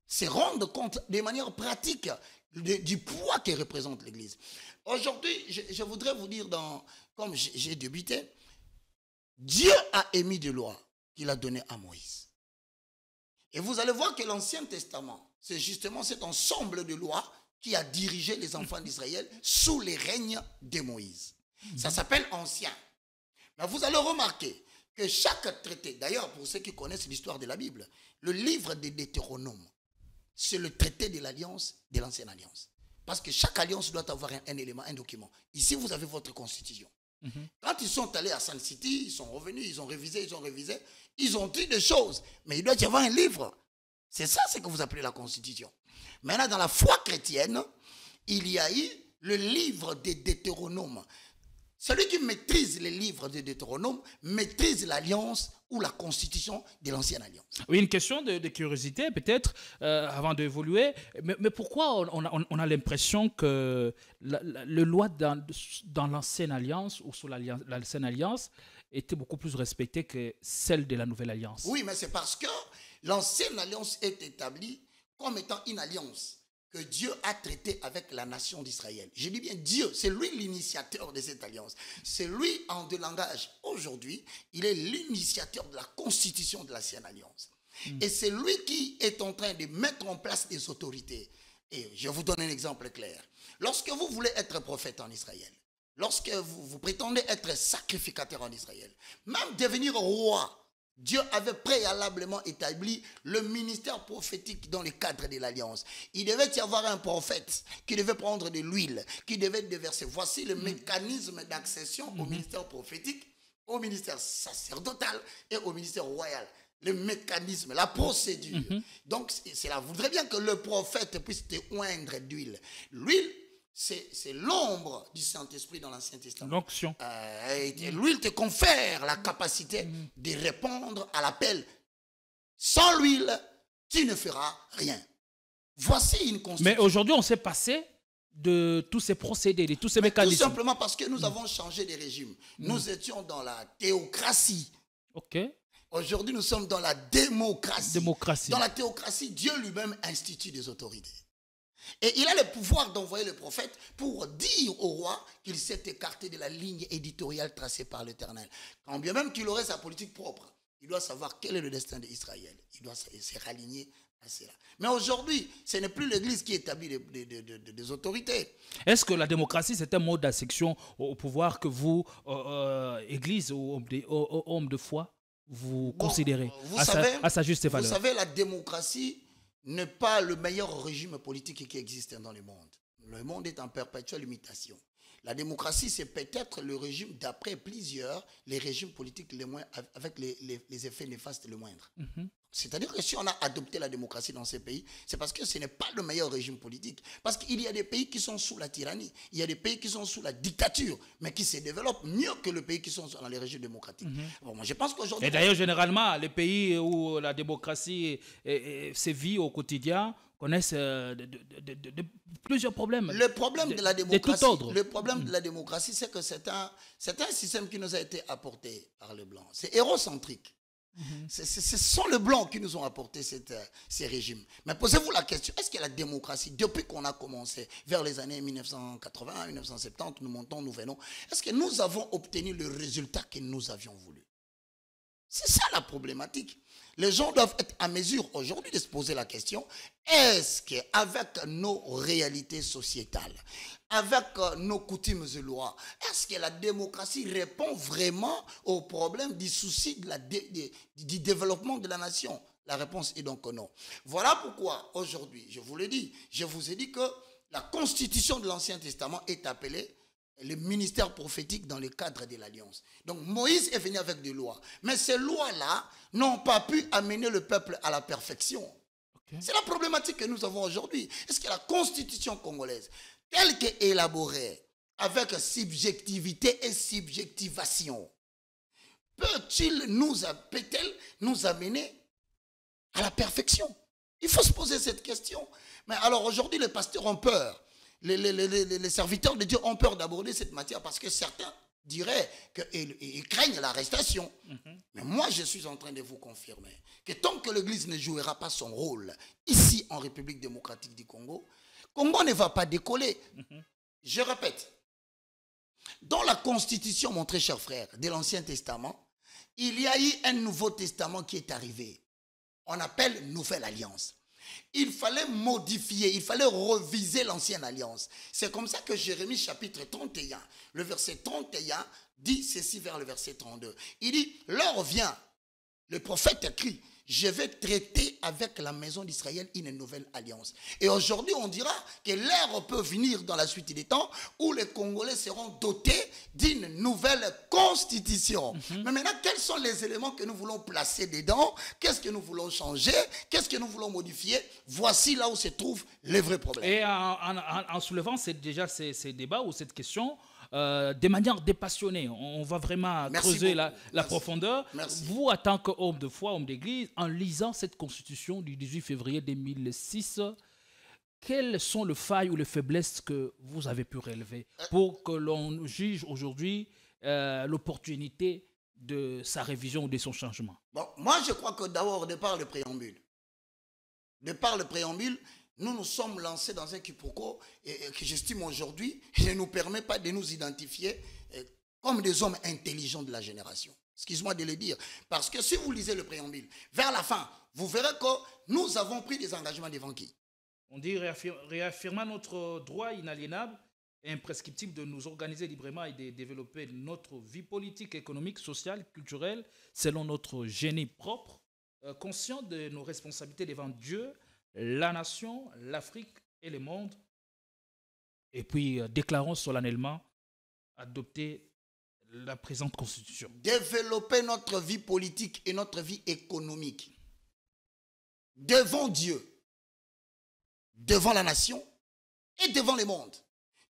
se rende compte de manière pratique du poids que représente l'Église. Aujourd'hui, je voudrais vous dire, comme j'ai débuté, Dieu a émis des lois qu'il a données à Moïse. Et vous allez voir que l'Ancien Testament, c'est justement cet ensemble de lois qui a dirigé les enfants d'Israël sous les règnes de Moïse. Ça s'appelle Ancien. Mais vous allez remarquer que chaque traité, d'ailleurs pour ceux qui connaissent l'histoire de la Bible, le livre des Deutéronomes, c'est le traité de l'alliance, de l'ancienne alliance. Parce que chaque alliance doit avoir un élément, un document. Ici, vous avez votre constitution. Quand ils sont allés à Sun City, ils sont revenus, ils ont révisé, ils ont dit des choses. Mais il doit y avoir un livre. C'est ça ce que vous appelez la constitution. Maintenant, dans la foi chrétienne, il y a eu le livre des Deutéronomes. Celui qui maîtrise les livres des Deutéronomes maîtrise l'alliance ou la constitution de l'ancienne alliance. Oui, une question de curiosité peut-être, avant d'évoluer. Mais pourquoi on a l'impression que le loi dans l'ancienne alliance ou sous l'ancienne alliance était beaucoup plus respectée que celle de la nouvelle alliance? Oui, mais c'est parce que l'ancienne alliance est établie comme étant une alliance que Dieu a traité avec la nation d'Israël. Je dis bien Dieu, c'est lui l'initiateur de cette alliance. C'est lui, en deux langages, aujourd'hui, il est l'initiateur de la constitution de l'ancienne alliance. Et c'est lui qui est en train de mettre en place des autorités. Et je vous donne un exemple clair. Lorsque vous voulez être prophète en Israël, lorsque vous prétendez être sacrificateur en Israël, même devenir roi, Dieu avait préalablement établi le ministère prophétique dans le cadre de l'alliance. Il devait y avoir un prophète qui devait prendre de l'huile, qui devait déverser. Voici le mécanisme d'accession au ministère prophétique, au ministère sacerdotal et au ministère royal. Le mécanisme, la procédure. Donc, cela voudrait bien que le prophète puisse te oindre d'huile. L'huile, c'est l'ombre du Saint-Esprit dans l'Ancien Testament. L'onction. L'huile te confère la capacité de répondre à l'appel. Sans l'huile, tu ne feras rien. Voici une constitution. Mais aujourd'hui, on s'est passé de tous ces procédés, de tous ces mécanismes. Tout simplement parce que nous avons changé de régime. Nous étions dans la théocratie. Ok. Aujourd'hui, nous sommes dans la démocratie. Dans la théocratie, Dieu lui-même institue des autorités. Et il a le pouvoir d'envoyer le prophète pour dire au roi qu'il s'est écarté de la ligne éditoriale tracée par l'Éternel. Quand bien même qu'il aurait sa politique propre, il doit savoir quel est le destin d'Israël. Il doit se raligner à cela. Mais aujourd'hui, ce n'est plus l'Église qui établit des autorités. Est-ce que la démocratie, c'est un mode d'accession au pouvoir que vous, Église ou homme de foi, vous considérez à sa juste valeur? Vous savez, la démocratie n'est pas le meilleur régime politique qui existe dans le monde. Le monde est en perpétuelle mutation. La démocratie, c'est peut-être le régime d'après plusieurs, les régimes politiques les moins, avec les effets néfastes les moindres. C'est-à-dire que si on a adopté la démocratie dans ces pays, c'est parce que ce n'est pas le meilleur régime politique. Parce qu'il y a des pays qui sont sous la tyrannie, il y a des pays qui sont sous la dictature, mais qui se développent mieux que les pays qui sont dans les régimes démocratiques. Bon, moi, je pense qu'aujourd'hui... Et d'ailleurs, généralement, les pays où la démocratie sévit au quotidien connaissent plusieurs problèmes. Le problème de la démocratie, tout ordre. Le problème de la démocratie, c'est que c'est un système qui nous a été apporté par les Blancs. C'est hérocentrique. Ce sont les Blancs qui nous ont apporté ces régimes. Mais posez-vous la question, est-ce que la démocratie, depuis qu'on a commencé, vers les années 1980, 1970, nous montons, nous venons, est-ce que nous avons obtenu le résultat que nous avions voulu? C'est ça la problématique. Les gens doivent être à mesure aujourd'hui de se poser la question, est-ce qu'avec nos réalités sociétales, avec nos coutumes et lois, est-ce que la démocratie répond vraiment aux problèmes du souci du développement de la nation? La réponse est donc non. Voilà pourquoi aujourd'hui, je vous l'ai dit, je vous ai dit que La constitution de l'Ancien Testament est appelée le ministère prophétique dans le cadre de l'Alliance. Donc Moïse est venu avec des lois. Mais ces lois-là n'ont pas pu amener le peuple à la perfection. Okay. C'est la problématique que nous avons aujourd'hui. Est-ce que la constitution congolaise, telle qu'élaborée, avec subjectivité et subjectivation, peut-elle nous amener à la perfection? Il faut se poser cette question. Mais alors aujourd'hui, les pasteurs ont peur. Les serviteurs de Dieu ont peur d'aborder cette matière parce que certains diraient qu'ils craignent l'arrestation. Mais moi, je suis en train de vous confirmer que tant que l'Église ne jouera pas son rôle ici en République démocratique du Congo, Congo ne va pas décoller. Je répète, dans la constitution, mon très cher frère, de l'Ancien Testament, il y a eu un Nouveau Testament qui est arrivé. On appelle Nouvelle Alliance. Il fallait modifier, il fallait reviser l'ancienne alliance. C'est comme ça que Jérémie chapitre 31, le verset 31 dit ceci vers le verset 32. Il dit, l'heure vient, le prophète écrit, je vais traiter avec la maison d'Israël une nouvelle alliance. Et aujourd'hui, on dira que l'heure peut venir dans la suite des temps où les Congolais seront dotés d'une nouvelle constitution. Mais maintenant, quels sont les éléments que nous voulons placer dedans? Qu'est-ce que nous voulons changer? Qu'est-ce que nous voulons modifier? Voici là où se trouvent les vrais problèmes. Et en soulevant déjà ces débats ou cette question, de manière dépassionnée, on va vraiment creuser la profondeur. Merci. Vous, en tant qu'homme de foi, homme d'église, en lisant cette constitution du 18 février 2006, quelles sont les failles ou les faiblesses que vous avez pu relever pour que l'on juge aujourd'hui l'opportunité de sa révision ou de son changement? Bon, moi, je crois que d'abord, de par le préambule, nous nous sommes lancés dans un quiproquo que j'estime aujourd'hui ne nous permet pas de nous identifier comme des hommes intelligents de la génération. Excuse-moi de le dire. Parce que si vous lisez le préambule, vers la fin, vous verrez que nous avons pris des engagements devant qui? On dit réaffirmant notre droit inaliénable et imprescriptible de nous organiser librement et de développer notre vie politique, économique, sociale, culturelle, selon notre génie propre, conscient de nos responsabilités devant Dieu, la nation, l'Afrique et le monde. Et puis, déclarons solennellement adopter la présente constitution. Développer notre vie politique et notre vie économique devant Dieu, devant la nation et devant le monde.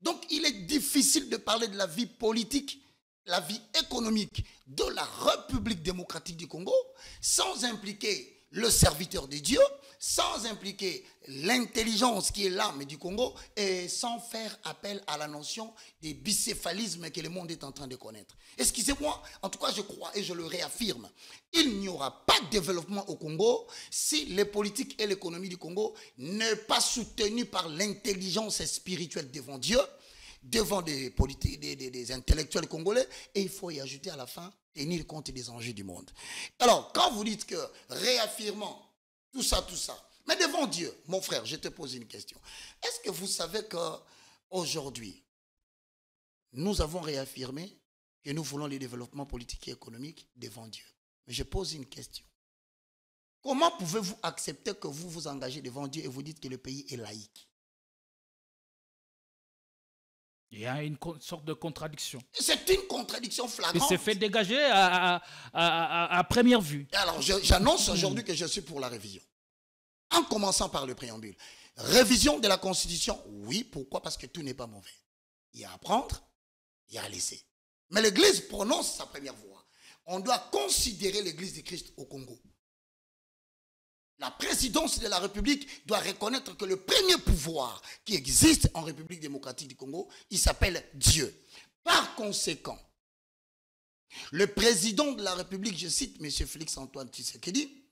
Donc, il est difficile de parler de la vie politique, la vie économique de la République démocratique du Congo sans impliquer le serviteur de Dieu, sans impliquer l'intelligence qui est l'âme du Congo et sans faire appel à la notion des bicéphalismes que le monde est en train de connaître. Excusez-moi, en tout cas je crois et je le réaffirme, il n'y aura pas de développement au Congo si les politiques et l'économie du Congo n'est pas soutenues par l'intelligence spirituelle devant Dieu, devant des intellectuels congolais, et il faut y ajouter à la fin tenir compte des enjeux du monde. Alors, quand vous dites que réaffirmons tout ça, mais devant Dieu, mon frère, je te pose une question. Est-ce que vous savez qu'aujourd'hui, nous avons réaffirmé que nous voulons le développement politique et économique devant Dieu? Mais je pose une question. Comment pouvez-vous accepter que vous vous engagez devant Dieu et vous dites que le pays est laïque? Il y a une sorte de contradiction. C'est une contradiction flagrante. Et c'est fait dégager à première vue. Alors, j'annonce aujourd'hui que je suis pour la révision. En commençant par le préambule. Révision de la Constitution, oui. Pourquoi? Parce que tout n'est pas mauvais. Il y a à prendre, il y a à laisser. Mais l'Église prononce sa première voix. On doit considérer l'Église de Christ au Congo. La présidence de la République doit reconnaître que le premier pouvoir qui existe en République démocratique du Congo, il s'appelle Dieu. Par conséquent, le président de la République, je cite M. Félix-Antoine Tshisekedi,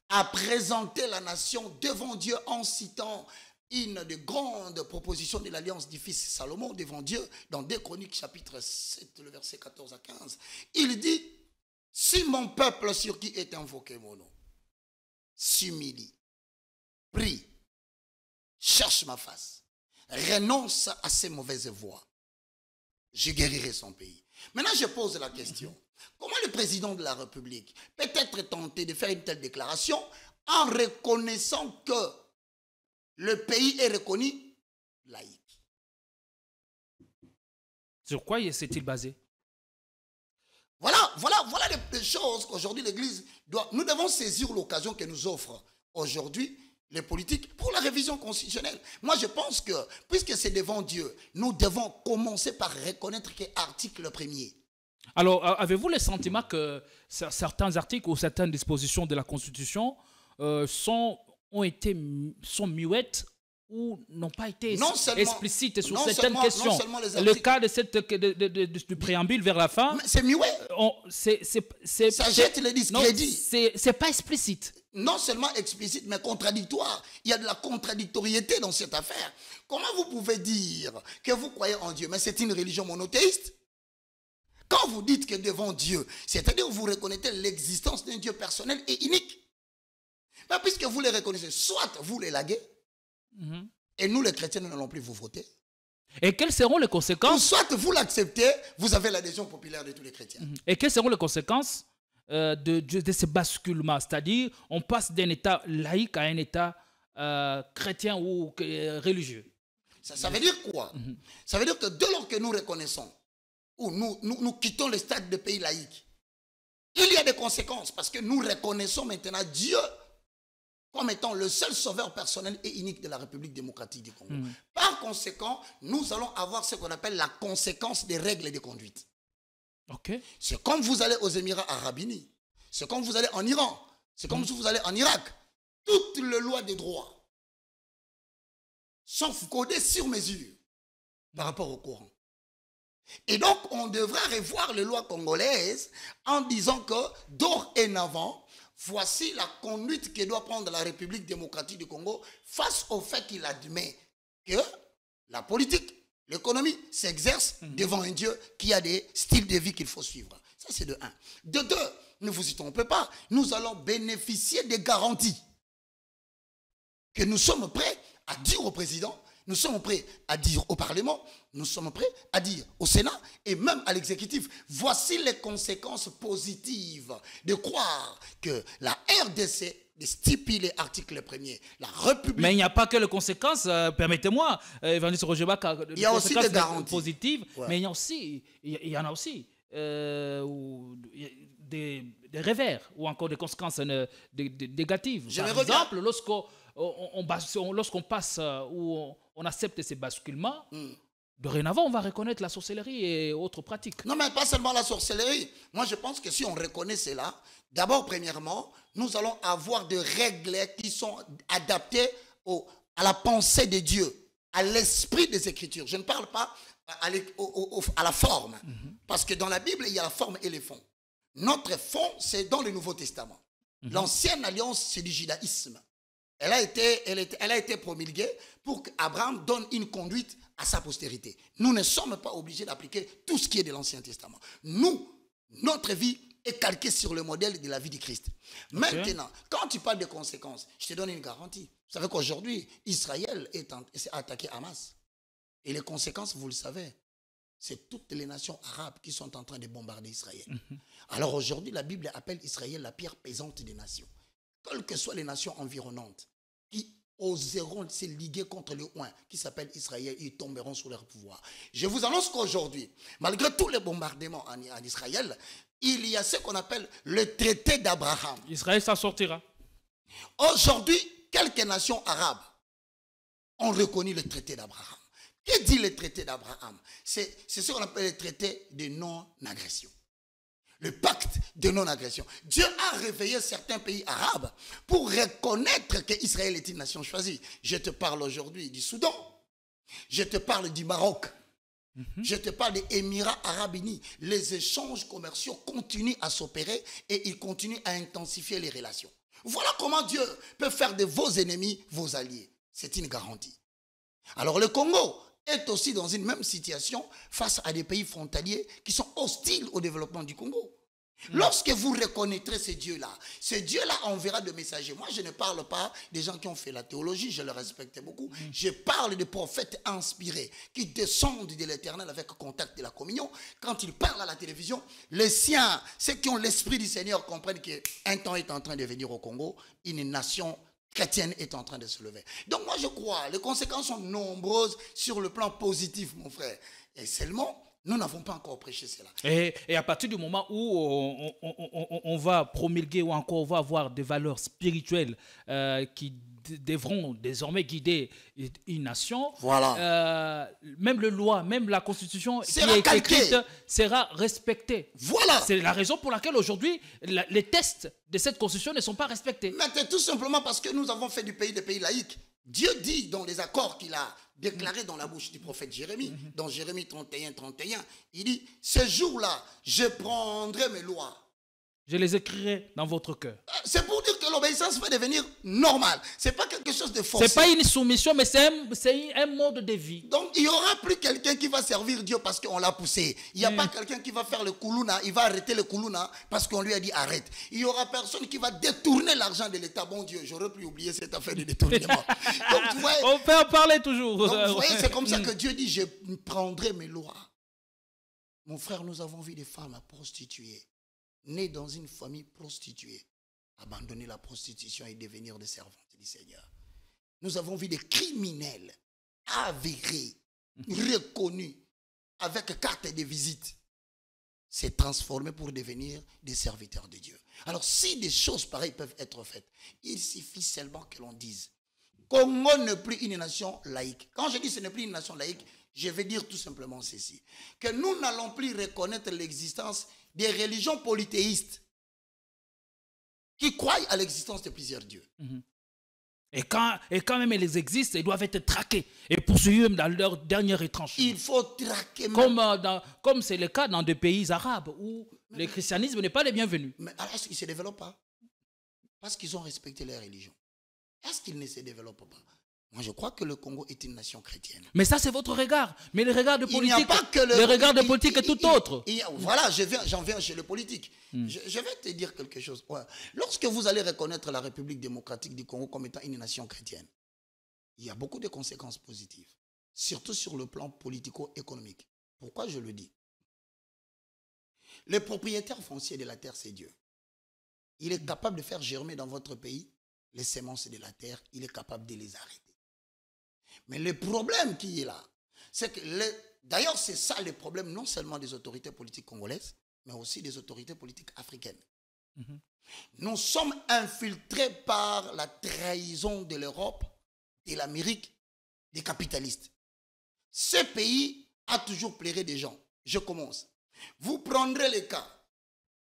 a présenté la nation devant Dieu en citant une des grandes propositions de l'alliance du fils Salomon devant Dieu dans 2 Chroniques chapitre 7, le verset 14 à 15. Il dit, si mon peuple sur qui est invoqué mon nom s'humilie, prie, cherche ma face, renonce à ses mauvaises voies, je guérirai son pays. Maintenant, je pose la question. Comment le président de la République peut être tenté de faire une telle déclaration en reconnaissant que le pays est reconnu laïque. Sur quoi s'est-il basé? Voilà les choses qu'aujourd'hui l'Église doit... Nous devons saisir l'occasion que nous offrent aujourd'hui les politiques pour la révision constitutionnelle. Moi, je pense que, puisque c'est devant Dieu, nous devons commencer par reconnaître que l'article 1er. Alors, avez-vous le sentiment que certains articles ou certaines dispositions de la Constitution sont muettes ou n'ont pas été explicites sur certaines questions? Le cas du préambule vers la fin, c'est muet. Ça jette le discrédit. C'est pas explicite. Non seulement explicite, mais contradictoire. Il y a de la contradictoriété dans cette affaire. Comment vous pouvez dire que vous croyez en Dieu, mais c'est une religion monothéiste? Quand vous dites que devant Dieu, c'est-à-dire que vous reconnaissez l'existence d'un Dieu personnel et unique. Mais puisque vous les reconnaissez, soit vous les laguez, et nous les chrétiens, nous n'allons plus vous voter. Et quelles seront les conséquences? Ou soit vous l'acceptez, vous avez l'adhésion populaire de tous les chrétiens. Et quelles seront les conséquences de ce basculement? C'est-à-dire, on passe d'un état laïque à un état chrétien ou religieux. Ça veut dire quoi? Ça veut dire que dès lors que nous reconnaissons, ou nous quittons le stade de pays laïque, il y a des conséquences parce que nous reconnaissons maintenant Dieu comme étant le seul sauveur personnel et unique de la République démocratique du Congo. Par conséquent, nous allons avoir ce qu'on appelle la conséquence des règles de conduite. Okay. C'est comme vous allez aux Émirats Arabes Unis, c'est comme vous allez en Iran, c'est comme si vous allez en Irak. Toutes les lois des droits sont codées sur mesure par rapport au Coran. Et donc, on devra revoir les lois congolaises en disant que, dorénavant, voici la conduite que doit prendre la République démocratique du Congo face au fait qu'il admet que la politique, l'économie s'exerce devant un Dieu qui a des styles de vie qu'il faut suivre. Ça, c'est de un. De deux, ne vous y trompez pas, nous allons bénéficier des garanties que nous sommes prêts à dire au président, nous sommes prêts à dire au Parlement, nous sommes prêts à dire au Sénat et même à l'exécutif. Voici les conséquences positives de croire que la RDC stipule l'article 1er, la République... Mais il n'y a pas que les conséquences, permettez-moi, Evangeliste Roger Baka, il y a aussi des garanties positives, mais il y en a aussi des revers ou encore des conséquences négatives. Par exemple, lorsqu'on passe ou on accepte ces basculements, dorénavant, on va reconnaître la sorcellerie et autres pratiques. Non, mais pas seulement la sorcellerie. Moi, je pense que si on reconnaît cela, d'abord, premièrement, nous allons avoir des règles qui sont adaptées à la pensée de Dieu, à l'esprit des Écritures. Je ne parle pas à la forme, parce que dans la Bible, il y a la forme et les fonds. Notre fond, c'est dans le Nouveau Testament. L'ancienne alliance, c'est du judaïsme. Elle a été promulguée pour qu'Abraham donne une conduite à sa postérité. Nous ne sommes pas obligés d'appliquer tout ce qui est de l'Ancien Testament. Notre vie est calquée sur le modèle de la vie du Christ. Maintenant, quand tu parles de conséquences, je te donne une garantie. Vous savez qu'aujourd'hui, Israël s'est attaqué à Hamas. Et les conséquences, vous le savez, c'est toutes les nations arabes qui sont en train de bombarder Israël. Alors aujourd'hui, la Bible appelle Israël la pierre pesante des nations. Quelles que soient les nations environnantes qui oseront se liguer contre le oint qui s'appelle Israël, ils tomberont sous leur pouvoir. Je vous annonce qu'aujourd'hui, malgré tous les bombardements en Israël, il y a ce qu'on appelle le traité d'Abraham. Israël s'en sortira. Aujourd'hui, quelques nations arabes ont reconnu le traité d'Abraham. Que dit le traité d'Abraham? C'est ce qu'on appelle le traité de non-agression. Le pacte de non-agression. Dieu a réveillé certains pays arabes pour reconnaître qu'Israël est une nation choisie. Je te parle aujourd'hui du Soudan. Je te parle du Maroc. Je te parle des Émirats Arabes Unis. Les échanges commerciaux continuent à s'opérer et ils continuent à intensifier les relations. Voilà comment Dieu peut faire de vos ennemis vos alliés. C'est une garantie. Alors le Congo est aussi dans une même situation face à des pays frontaliers qui sont hostiles au développement du Congo. Lorsque vous reconnaîtrez ces dieux-là enverra des messagers. Moi, je ne parle pas des gens qui ont fait la théologie, je le respecte beaucoup. Je parle des prophètes inspirés qui descendent de l'Éternel avec contact de la communion. Quand ils parlent à la télévision, les siens, ceux qui ont l'esprit du Seigneur comprennent qu'un temps est en train de venir au Congo, une nation chrétienne est en train de se lever. Donc moi je crois, les conséquences sont nombreuses sur le plan positif, mon frère. Et seulement, nous n'avons pas encore prêché cela. Et à partir du moment où on va promulguer ou encore on va avoir des valeurs spirituelles qui devront désormais guider une nation, voilà. Même le loi, même la constitution qui sera est calquée, écrite sera respectée. Voilà. C'est la raison pour laquelle aujourd'hui les tests de cette constitution ne sont pas respectés. Mais c'est tout simplement parce que nous avons fait du pays des pays laïcs. Dieu dit dans les accords qu'il a déclarés dans la bouche du prophète Jérémie, dans Jérémie 31, 31, il dit, ce jour-là, je prendrai mes lois. Je les écrirai dans votre cœur. C'est pour dire que l'obéissance va devenir normale. Ce n'est pas quelque chose de forcé. Ce n'est pas une soumission, mais c'est un mode de vie. Donc, il n'y aura plus quelqu'un qui va servir Dieu parce qu'on l'a poussé. Il n'y a pas quelqu'un qui va faire le koulouna, il va arrêter le koulouna parce qu'on lui a dit arrête. Il n'y aura personne qui va détourner l'argent de l'État. Bon Dieu, j'aurais pu oublier cette affaire de détournement. Donc, tu vois, on peut en parler toujours. Donc, vous voyez, c'est comme ça que Dieu dit, je prendrai mes lois. Mon frère, nous avons vu des femmes prostituées, nées dans une famille prostituée, abandonner la prostitution et devenir des servantes du Seigneur. Nous avons vu des criminels avérés, reconnus, avec carte de visite, se transformer pour devenir des serviteurs de Dieu. Alors, si des choses pareilles peuvent être faites, il suffit seulement que l'on dise Congo n'est plus une nation laïque. Quand je dis ce n'est plus une nation laïque, je vais dire tout simplement ceci, que nous n'allons plus reconnaître l'existence des religions polythéistes qui croient à l'existence de plusieurs dieux. Et quand même elles existent, elles doivent être traquées et poursuivies dans leur dernier retranchement. Il faut traquer. Comme c'est le cas dans des pays arabes où le christianisme n'est pas le bienvenu. Mais est-ce qu'ils ne se développent pas? Parce qu'ils ont respecté leur religion. Est-ce qu'ils ne se développent pas? Moi, je crois que le Congo est une nation chrétienne. Mais ça, c'est votre regard. Mais le regard de politique, le regard de politique est tout autre. Voilà, j'en viens chez le politique. Je vais te dire quelque chose. Ouais. Lorsque vous allez reconnaître la République démocratique du Congo comme étant une nation chrétienne, il y a beaucoup de conséquences positives, surtout sur le plan politico-économique. Pourquoi je le dis? Le propriétaire foncier de la terre, c'est Dieu. Il est capable de faire germer dans votre pays les semences de la terre. Il est capable de les arrêter. Mais le problème qui est là, c'est que, d'ailleurs, c'est ça le problème non seulement des autorités politiques congolaises, mais aussi des autorités politiques africaines. Nous sommes infiltrés par la trahison de l'Europe, de l'Amérique, des capitalistes. Ce pays a toujours plairé des gens. Je commence. Vous prendrez le cas.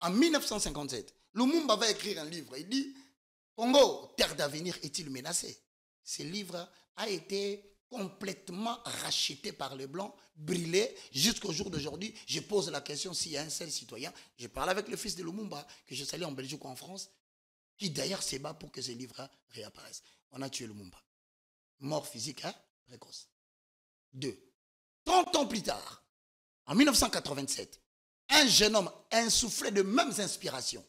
En 1957, Lumumba va écrire un livre. Il dit « Congo, terre d'avenir, est-il menacé ?» Ce livre a été complètement racheté par les Blancs, brûlé. Jusqu'au jour d'aujourd'hui, je pose la question s'il y a un seul citoyen. Je parle avec le fils de Lumumba, que je salue en Belgique ou en France, qui d'ailleurs se bat pour que ce livre réapparaisse. On a tué Lumumba. Mort physique, précoce. 2. 30 ans plus tard, en 1987, un jeune homme insoufflé de mêmes inspirations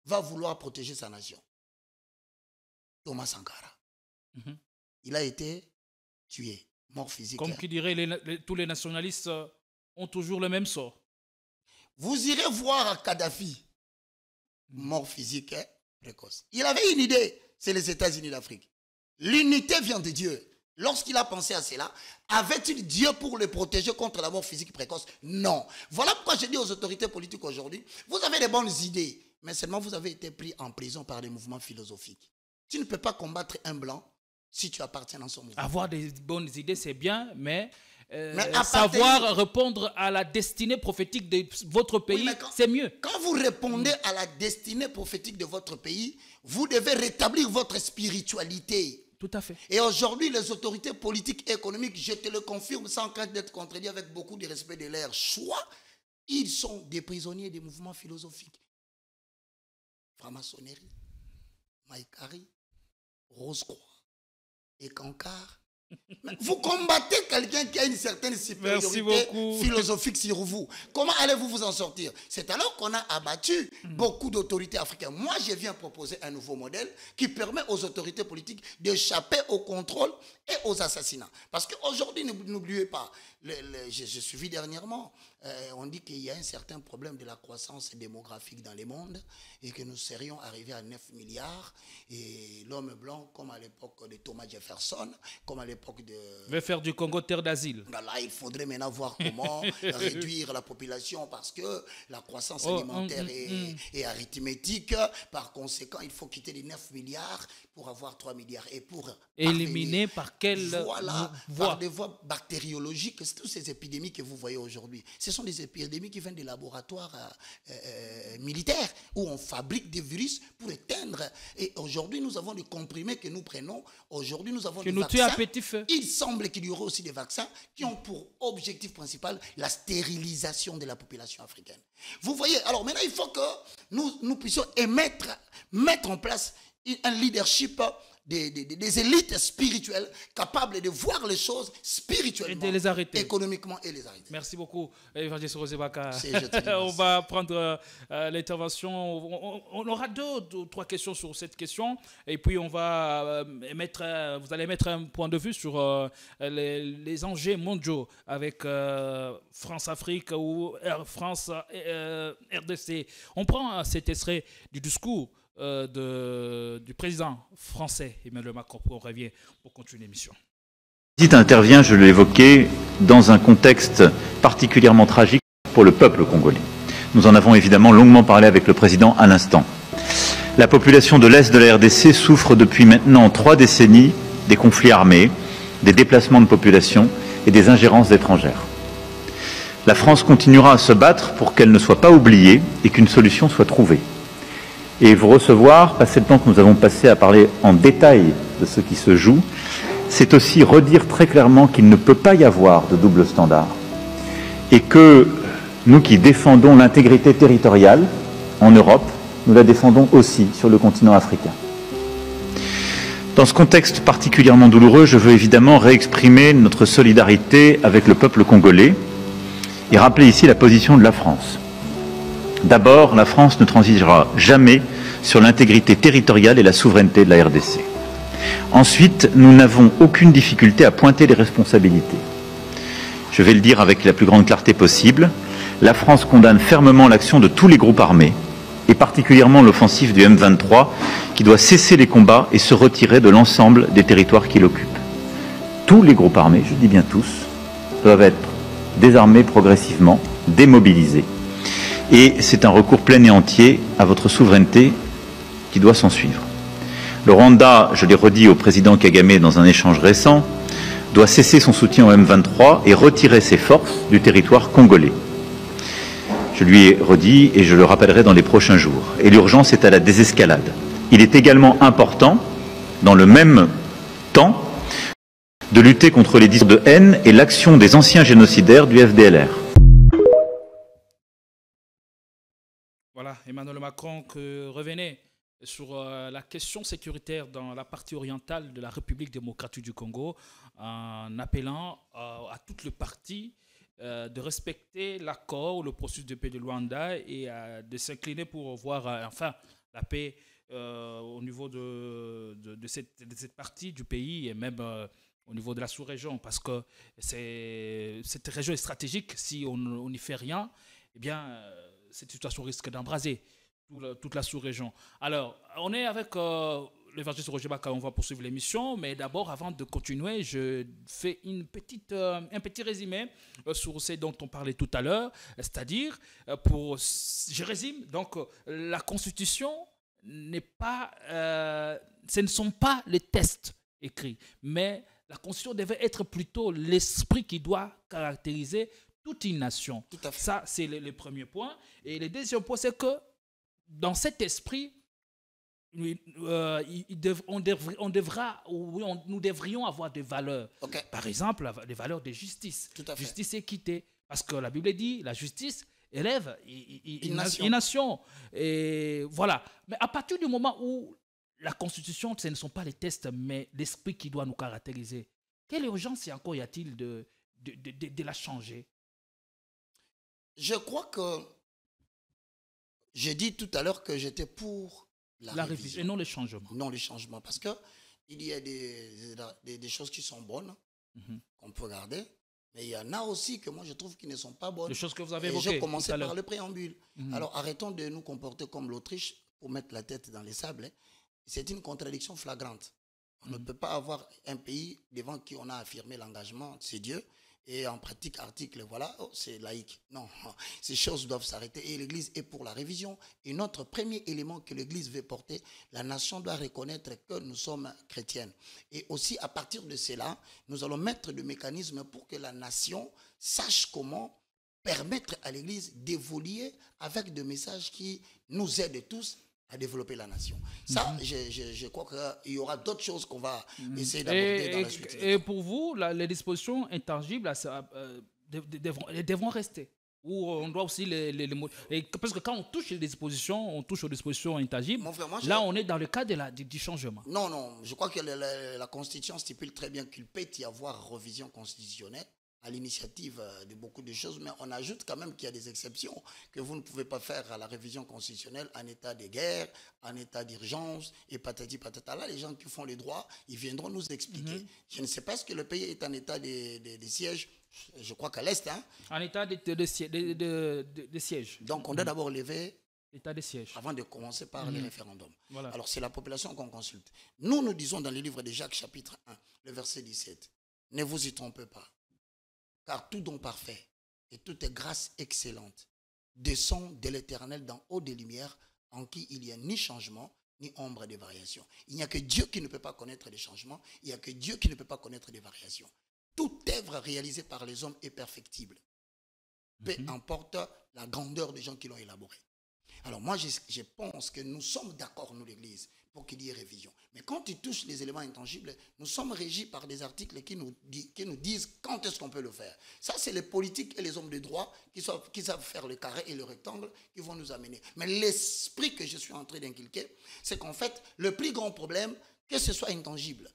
va vouloir protéger sa nation. Thomas Sankara. Il a été tué, mort physique. Comme qui dirait, tous les nationalistes ont toujours le même sort. Vous irez voir Kadhafi, mort physique, précoce. Il avait une idée, c'est les États-Unis d'Afrique. L'unité vient de Dieu. Lorsqu'il a pensé à cela, avait-il Dieu pour le protéger contre la mort physique précoce? Non. Voilà pourquoi je dis aux autorités politiques aujourd'hui, vous avez des bonnes idées, mais seulement vous avez été pris en prison par des mouvements philosophiques. Tu ne peux pas combattre un blanc si tu appartiens dans son mouvement. Avoir des bonnes idées, c'est bien, mais savoir répondre à la destinée prophétique de votre pays, c'est mieux. Quand vous répondez à la destinée prophétique de votre pays, vous devez rétablir votre spiritualité. Tout à fait. Et aujourd'hui, les autorités politiques et économiques, je te le confirme sans crainte d'être contredit, avec beaucoup de respect de leur choix, ils sont des prisonniers des mouvements philosophiques. Franc-maçonnerie, Maïkari, Rose-Croix et Cancard. Vous combattez quelqu'un qui a une certaine supériorité philosophique sur vous. Comment allez-vous vous en sortir? C'est alors qu'on a abattu beaucoup d'autorités africaines. Moi, je viens proposer un nouveau modèle qui permet aux autorités politiques d'échapper au contrôle et aux assassinats. Parce qu'aujourd'hui, n'oubliez pas, j'ai suivi dernièrement on dit qu'il y a un certain problème de la croissance démographique dans le monde et que nous serions arrivés à 9 milliards et l'homme blanc, comme à l'époque de Thomas Jefferson, comme à l'époque de... veut faire du Congo terre d'asile. Là, il faudrait maintenant voir comment réduire la population parce que la croissance alimentaire est arithmétique. Par conséquent, il faut quitter les 9 milliards pour avoir 3 milliards. Et pour éliminer par quelle voie? voie? Par des voies bactériologiques. Toutes ces épidémies que vous voyez aujourd'hui, ce sont des épidémies qui viennent des laboratoires militaires où on fabrique des virus pour éteindre. Et aujourd'hui, nous avons des comprimés que nous prenons. Aujourd'hui, nous avons des vaccins. À petit feu. Il semble qu'il y aurait aussi des vaccins qui ont pour objectif principal la stérilisation de la population africaine. Vous voyez, alors maintenant, il faut que nous puissions mettre en place un leadership des élites spirituelles capables de voir les choses spirituellement, et de les arrêter, économiquement et les arrêter. Merci beaucoup, Évangéliste Rosebaka. On va prendre l'intervention. On aura 2 ou 3 questions sur cette question et puis on va vous allez mettre un point de vue sur les enjeux mondiaux avec France-Afrique ou France RDC. On prend cet extrait du discours du président français Emmanuel Macron. On revient pour continuer l'émission. Le président intervient, je l'ai évoqué, dans un contexte particulièrement tragique pour le peuple congolais. Nous en avons évidemment longuement parlé avec le président à l'instant. La population de l'Est de la RDC souffre depuis maintenant 3 décennies des conflits armés, des déplacements de population et des ingérences étrangères. La France continuera à se battre pour qu'elle ne soit pas oubliée et qu'une solution soit trouvée. Et vous recevoir, passer le temps que nous avons passé à parler en détail de ce qui se joue, c'est aussi redire très clairement qu'il ne peut pas y avoir de double standard. Et que nous qui défendons l'intégrité territoriale en Europe, nous la défendons aussi sur le continent africain. Dans ce contexte particulièrement douloureux, je veux évidemment réexprimer notre solidarité avec le peuple congolais et rappeler ici la position de la France. D'abord, la France ne transigera jamais sur l'intégrité territoriale et la souveraineté de la RDC. Ensuite, nous n'avons aucune difficulté à pointer les responsabilités. Je vais le dire avec la plus grande clarté possible, la France condamne fermement l'action de tous les groupes armés, et particulièrement l'offensive du M23, qui doit cesser les combats et se retirer de l'ensemble des territoires qu'il occupe. Tous les groupes armés, je dis bien tous, doivent être désarmés progressivement, démobilisés. Et c'est un recours plein et entier à votre souveraineté qui doit s'en suivre. Le Rwanda, je l'ai redit au président Kagame dans un échange récent, doit cesser son soutien au M23 et retirer ses forces du territoire congolais. Je lui ai redit et je le rappellerai dans les prochains jours. Et l'urgence est à la désescalade. Il est également important, dans le même temps, de lutter contre les discours de haine et l'action des anciens génocidaires du FDLR. Voilà, Emmanuel Macron que revenait sur la question sécuritaire dans la partie orientale de la République démocratique du Congo en appelant à toutes les parties de respecter l'accord, le processus de paix de Luanda et de s'incliner pour voir enfin la paix au niveau de cette partie du pays et même au niveau de la sous-région parce que cette région est stratégique. Si on n'y fait rien, eh bien cette situation risque d'embraser toute la sous-région. Alors, on est avec l'évangéliste Roger Baka, on va poursuivre l'émission, mais d'abord, avant de continuer, je fais un petit résumé sur ce dont on parlait tout à l'heure, c'est-à-dire, je résume, donc, la Constitution n'est pas, ce ne sont pas les textes écrits, mais la Constitution devait être plutôt l'esprit qui doit caractériser toute une nation. Tout à fait. Ça, c'est le premier point. Et le deuxième point, c'est que dans cet esprit, nous devrions avoir des valeurs. Okay. Par exemple, des valeurs de justice. Tout à fait. Justice et équité. Parce que la Bible dit, la justice élève une nation. Et voilà. Mais à partir du moment où la Constitution, ce ne sont pas les textes, mais l'esprit qui doit nous caractériser, quelle urgence encore y a-t-il de la changer? Je crois que j'ai dit tout à l'heure que j'étais pour la révision. Et non le changement. Non le changement. Parce qu'il y a des choses qui sont bonnes, qu'on peut garder, Mais il y en a aussi que moi je trouve qui ne sont pas bonnes. Les choses que vous avez Et évoquées. je commençais tout à par l'heure. le préambule. Alors arrêtons de nous comporter comme l'Autriche pour mettre la tête dans les sables. Hein. C'est une contradiction flagrante. On ne peut pas avoir un pays devant qui on a affirmé l'engagement, c'est Dieu, et en pratique, article, voilà, oh, c'est laïque. Non, ces choses doivent s'arrêter et l'Église est pour la révision. Et notre premier élément que l'Église veut porter, la nation doit reconnaître que nous sommes chrétiennes. Et aussi, à partir de cela, nous allons mettre des mécanismes pour que la nation sache comment permettre à l'Église d'évoluer avec des messages qui nous aident tous à développer la nation. Ça, je crois qu'il y aura d'autres choses qu'on va essayer d'aborder dans la suite. Et pour vous, les dispositions intangibles devront rester. Ou on doit aussi parce que quand on touche les dispositions, on touche aux dispositions intangibles. Mon frère, moi, là, on est dans le cadre du changement. Non, non, je crois que la Constitution stipule très bien qu'il peut y avoir revision constitutionnelle à l'initiative de beaucoup de choses, mais on ajoute quand même qu'il y a des exceptions, que vous ne pouvez pas faire à la révision constitutionnelle en état de guerre, en état d'urgence, et patati patata. Là, les gens qui font les droits, ils viendront nous expliquer. Je ne sais pas si le pays est en état de siège, je crois qu'à l'Est. Hein. En état de siège. Donc, on doit d'abord lever l'état de siège avant de commencer par les référendums. Voilà. Alors, c'est la population qu'on consulte. Nous disons dans le livre de Jacques, chapitre 1, le verset 17, « Ne vous y trompez pas. Car tout don parfait et toute grâce excellente descend de l'Éternel d'en haut des lumières, en qui il n'y a ni changement, ni ombre de variation. » Il n'y a que Dieu qui ne peut pas connaître des changements, il n'y a que Dieu qui ne peut pas connaître des variations. Toute œuvre réalisée par les hommes est perfectible. Peu importe la grandeur des gens qui l'ont élaborée. Alors moi, je pense que nous sommes d'accord, nous l'Église, pour qu'il y ait révision. Mais quand ils touchent les éléments intangibles, nous sommes régis par des articles qui nous disent quand est-ce qu'on peut le faire. Ça, c'est les politiques et les hommes de droit qui savent faire le carré et le rectangle qui vont nous amener. Mais l'esprit que je suis en train d'inculquer, c'est qu'en fait, le plus grand problème, que ce soit intangible,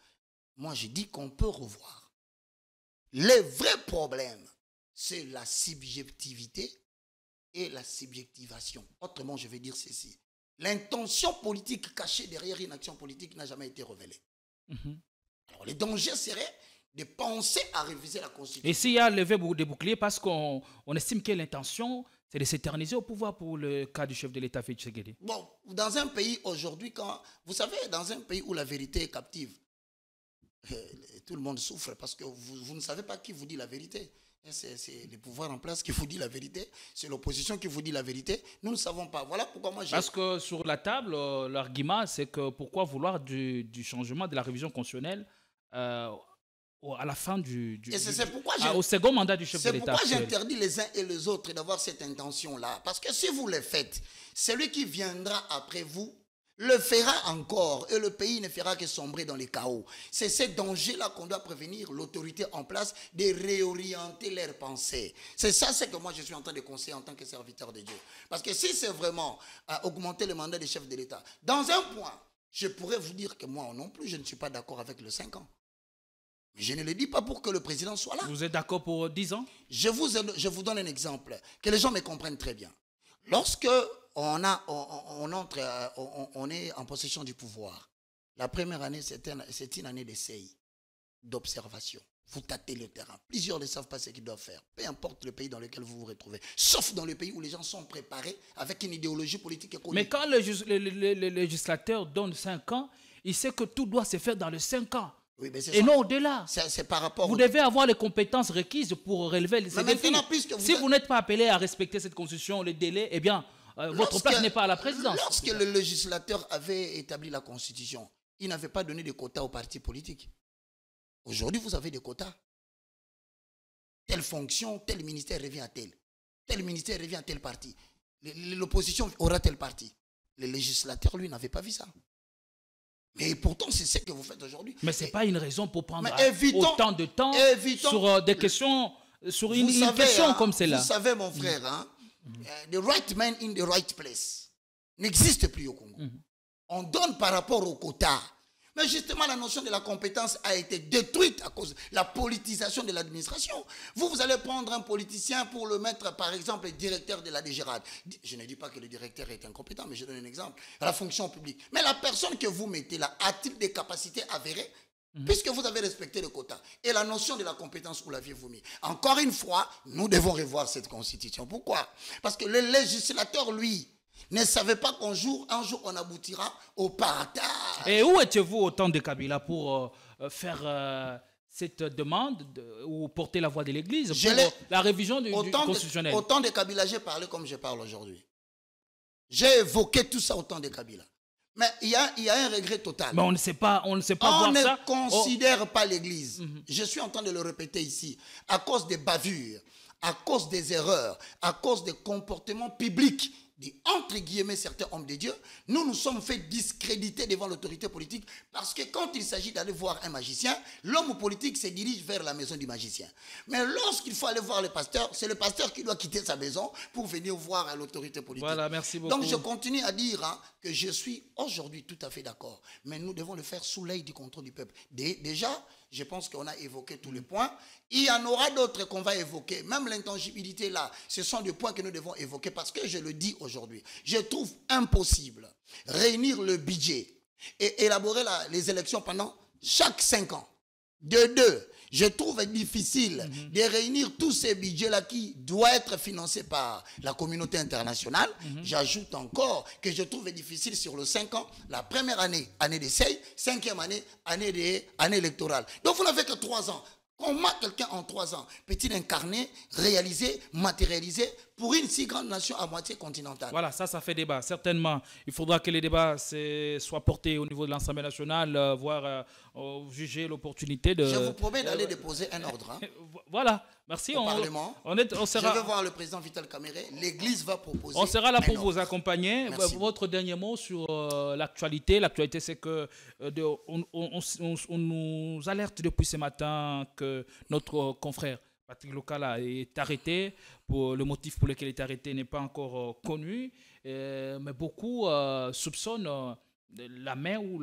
moi je dis qu'on peut revoir. Le vrai problème, c'est la subjectivité et la subjectivation. Autrement, je vais dire ceci. L'intention politique cachée derrière une action politique n'a jamais été révélée. Alors, le danger serait de penser à réviser la Constitution. Et s'il y a levé des boucliers, parce qu'on estime que l'intention, c'est de s'éterniser au pouvoir pour le cas du chef de l'État, Félix Tshisekedi. Bon, dans un pays aujourd'hui, vous savez, dans un pays où la vérité est captive, tout le monde souffre parce que vous ne savez pas qui vous dit la vérité. C'est le pouvoir en place qui vous dit la vérité. C'est l'opposition qui vous dit la vérité. Nous ne savons pas. Voilà pourquoi moi j'ai... Parce que sur la table, l'argument, c'est que pourquoi vouloir du changement de la révision constitutionnelle à la fin au second mandat du chef de l'État. C'est pourquoi j'interdis les uns et les autres d'avoir cette intention-là. Parce que si vous le faites, celui qui viendra après vous le fera encore et le pays ne fera que sombrer dans les chaos. C'est ce danger-là qu'on doit prévenir l'autorité en place de réorienter leurs pensées. C'est ça ce que moi je suis en train de conseiller en tant que serviteur de Dieu. Parce que si c'est vraiment augmenter le mandat des chefs de l'État, dans un point, je pourrais vous dire que moi non plus, je ne suis pas d'accord avec le 5 ans. Mais je ne le dis pas pour que le président soit là. Vous êtes d'accord pour 10 ans? Je vous donne un exemple, que les gens me comprennent très bien. Lorsque on est en possession du pouvoir, la première année, c'est une année d'essai, d'observation. Vous tâtez le terrain. Plusieurs ne savent pas ce qu'ils doivent faire. Peu importe le pays dans lequel vous vous retrouvez. Sauf dans le pays où les gens sont préparés avec une idéologie politique économique. Mais quand le législateur donne 5 ans, il sait que tout doit se faire dans les 5 ans. Oui, mais et non au-delà. C'est par rapport. Vous devez avoir les compétences requises pour relever ces défis. Si vous n'êtes pas appelé à respecter cette constitution, les délais, eh bien, votre place n'est pas à la présidence. Lorsque le législateur avait établi la constitution, il n'avait pas donné de quotas aux partis politiques. Aujourd'hui, vous avez des quotas. Telle fonction, tel ministère revient à tel. Tel ministère revient à tel parti. L'opposition aura tel parti. Le législateur, lui, n'avait pas vu ça. Mais pourtant, c'est ce que vous faites aujourd'hui. Mais ce n'est pas une raison pour prendre autant de temps sur des questions, sur une question comme celle-là. Vous savez, mon frère, hein, the right man in the right place n'existe plus au Congo. On donne par rapport au quota. Mais justement, la notion de la compétence a été détruite à cause de la politisation de l'administration. Vous allez prendre un politicien pour le mettre, par exemple, directeur de la DGRAD. Je ne dis pas que le directeur est incompétent, mais je donne un exemple. La fonction publique. Mais la personne que vous mettez là, a-t-il des capacités avérées? puisque vous avez respecté le quota. Et la notion de la compétence, où l'aviez-vous mis? Encore une fois, nous devons revoir cette constitution. Pourquoi? Parce que le législateur, lui, ne savait pas qu'un jour, on aboutira au partage. Et où étiez-vous au temps de Kabila pour faire cette demande ou porter la voix de l'Église pour la révision du constitutionnel? Au temps de Kabila, j'ai parlé comme je parle aujourd'hui. J'ai évoqué tout ça au temps de Kabila. Mais il y a un regret total. Mais on ne sait pas voir ça. On ne considère pas l'Église. Je suis en train de le répéter ici. À cause des bavures, à cause des erreurs, à cause des comportements publics, entre guillemets, certains hommes de Dieu, nous sommes fait discréditer devant l'autorité politique parce que quand il s'agit d'aller voir un magicien, l'homme politique se dirige vers la maison du magicien. Mais lorsqu'il faut aller voir le pasteur, c'est le pasteur qui doit quitter sa maison pour venir voir l'autorité politique. Voilà, merci beaucoup. Donc je continue à dire que je suis aujourd'hui tout à fait d'accord. Mais nous devons le faire sous l'œil du contrôle du peuple. Déjà, je pense qu'on a évoqué tous les points. Il y en aura d'autres qu'on va évoquer. Même l'intangibilité là, ce sont des points que nous devons évoquer parce que je le dis aujourd'hui. Je trouve impossible réunir le budget et élaborer les élections pendant chaque 5 ans. Je trouve difficile de réunir tous ces budgets-là qui doivent être financés par la communauté internationale. J'ajoute encore que je trouve difficile sur les 5 ans, la première année, année d'essai, 5e année, année électorale. Donc vous n'avez que 3 ans. Comment quelqu'un en 3 ans peut-il incarner, réaliser, matérialiser pour une si grande nation à moitié continentale? Voilà, ça fait débat. Certainement, il faudra que les débats soient portés au niveau de l'Assemblée nationale, voire juger l'opportunité de... Je vous promets d'aller déposer un ordre. Voilà, merci. Au Parlement. Je vais voir le président Vital Kamerhe. L'Église va proposer. On sera là pour vous accompagner. Merci. Votre dernier mot sur l'actualité. L'actualité, c'est que on nous alerte depuis ce matin que notre confrère Patrick Lokala est arrêté. Le motif pour lequel il est arrêté n'est pas encore connu. Mais beaucoup soupçonnent la main ou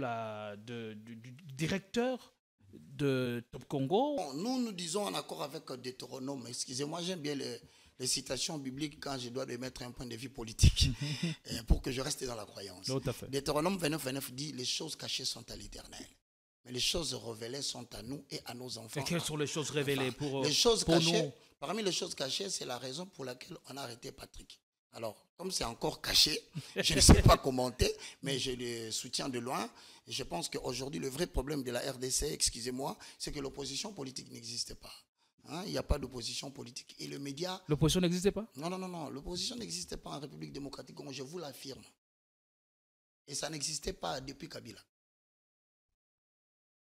du directeur de Top Congo. Bon, nous disons en accord avec Deutéronome. Excusez-moi, j'aime bien les citations bibliques quand je dois mettre un point de vue politique pour que je reste dans la croyance. Tout à fait. Deutéronome 29 dit « Les choses cachées sont à l'Éternel, mais les choses révélées sont à nous et à nos enfants. » Et quelles sont les choses révélées pour cachées, nous? Parmi les choses cachées, c'est la raison pour laquelle on a arrêté Patrick. Alors, comme c'est encore caché, je ne sais pas commenter, mais je le soutiens de loin. Et je pense qu'aujourd'hui, le vrai problème de la RDC, excusez-moi, c'est que l'opposition politique n'existe pas. Il n'y a pas d'opposition politique. Et le média... L'opposition n'existait pas? Non. L'opposition n'existait pas en République démocratique Congo, je vous l'affirme. Et ça n'existait pas depuis Kabila.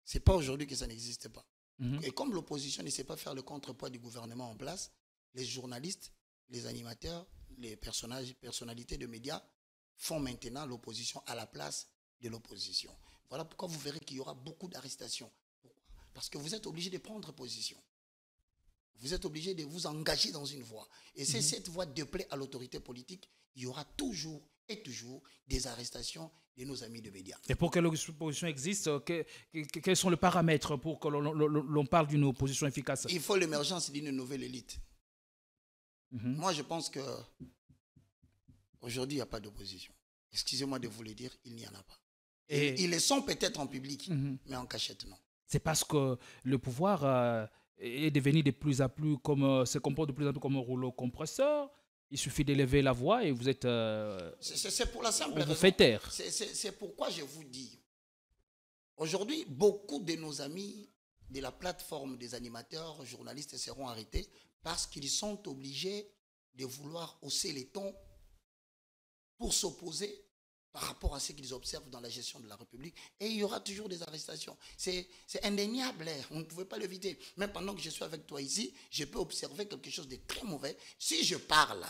Ce n'est pas aujourd'hui que ça n'existe pas. Et comme l'opposition ne sait pas faire le contrepoids du gouvernement en place, les journalistes, les animateurs, les personnalités de médias font maintenant l'opposition à la place de l'opposition. Voilà pourquoi vous verrez qu'il y aura beaucoup d'arrestations. Pourquoi? Parce que vous êtes obligé de prendre position. Vous êtes obligé de vous engager dans une voie. Et c'est cette voie déplaît à l'autorité politique, il y aura toujours des arrestations de nos amis de médias. Et pour que l'opposition existe, quels sont les paramètres pour que l'on parle d'une opposition efficace? Il faut l'émergence d'une nouvelle élite. Moi, je pense que aujourd'hui, il n'y a pas d'opposition. Excusez-moi de vous le dire, il n'y en a pas. Et ils le sont peut-être en public, mais en cachette, non. C'est parce que le pouvoir est devenu de plus en plus se comporte de plus en plus comme un rouleau compresseur. Il suffit d'élever la voix et vous êtes... c'est pour la simple raison. Vous faites taire. C'est pourquoi je vous dis. Aujourd'hui, beaucoup de nos amis de la plateforme des animateurs, journalistes seront arrêtés parce qu'ils sont obligés de vouloir hausser les tons pour s'opposer par rapport à ce qu'ils observent dans la gestion de la République. Et il y aura toujours des arrestations. C'est indéniable, on ne pouvait pas l'éviter. Même pendant que je suis avec toi ici, je peux observer quelque chose de très mauvais. Si je parle,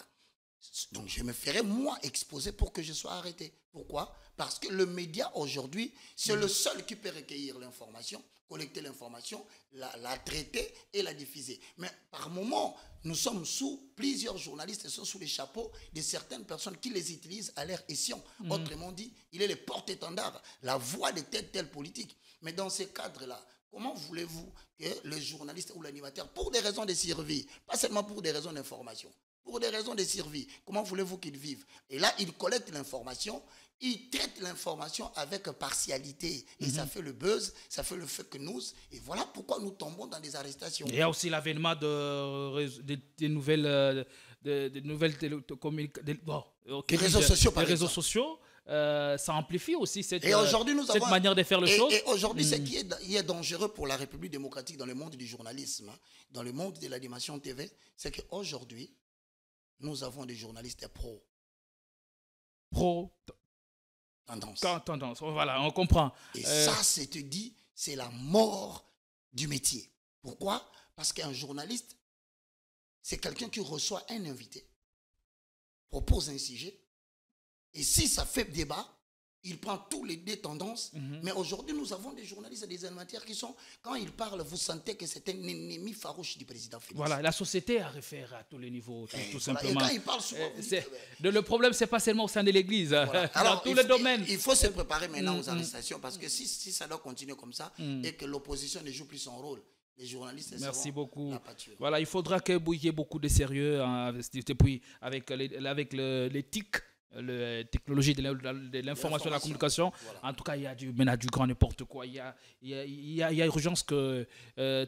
donc je me ferai moi exposer pour que je sois arrêté. Pourquoi? Parce que le média aujourd'hui, c'est le seul qui peut recueillir l'information, collecter l'information, la traiter et la diffuser. Mais par moment, nous sommes sous plusieurs journalistes, sont sous les chapeaux de certaines personnes qui les utilisent à leur escient. Autrement dit, il est le porte-étendard, la voix de telle politique. Mais dans ces cadres-là, comment voulez-vous que le journaliste ou l'animateur, pour des raisons de survie, pas seulement pour des raisons d'information, pour des raisons de survie. Comment voulez-vous qu'ils vivent? Et là, ils collectent l'information, ils traitent l'information avec partialité. Et ça fait le buzz, ça fait le fake news. Et voilà pourquoi nous tombons dans des arrestations. Il y a aussi l'avènement des nouvelles... des nouvelles des réseaux sociaux, par les réseaux exemple. sociaux, ça amplifie aussi cette manière de faire les choses. Et aujourd'hui, ce qui est dangereux pour la République démocratique dans le monde du journalisme, dans le monde de l'animation TV, c'est qu'aujourd'hui, nous avons des journalistes tendance. Voilà, on comprend. Et ça, c'est te dit, c'est la mort du métier. Pourquoi? Parce qu'un journaliste, c'est quelqu'un qui reçoit un invité, propose un sujet, et si ça fait débat, il prend tous les deux tendances. Mais aujourd'hui, nous avons des journalistes et des animateurs qui sont, quand ils parlent, vous sentez que c'est un ennemi farouche du président Félix. Voilà, la société a référé à tous les niveaux, tout simplement. Et quand ils parlent souvent, le problème, c'est pas seulement au sein de l'Église, voilà. dans tous les domaines. Il faut se préparer maintenant aux arrestations, parce que si ça doit continuer comme ça, et que l'opposition ne joue plus son rôle, les journalistes Merci beaucoup. La pâture. Voilà, il faudra qu'il y ait beaucoup de sérieux, et puis avec l'éthique, la technologie de l'information et de la communication. Voilà. En tout cas, il y a du grand n'importe quoi. Il y a urgence que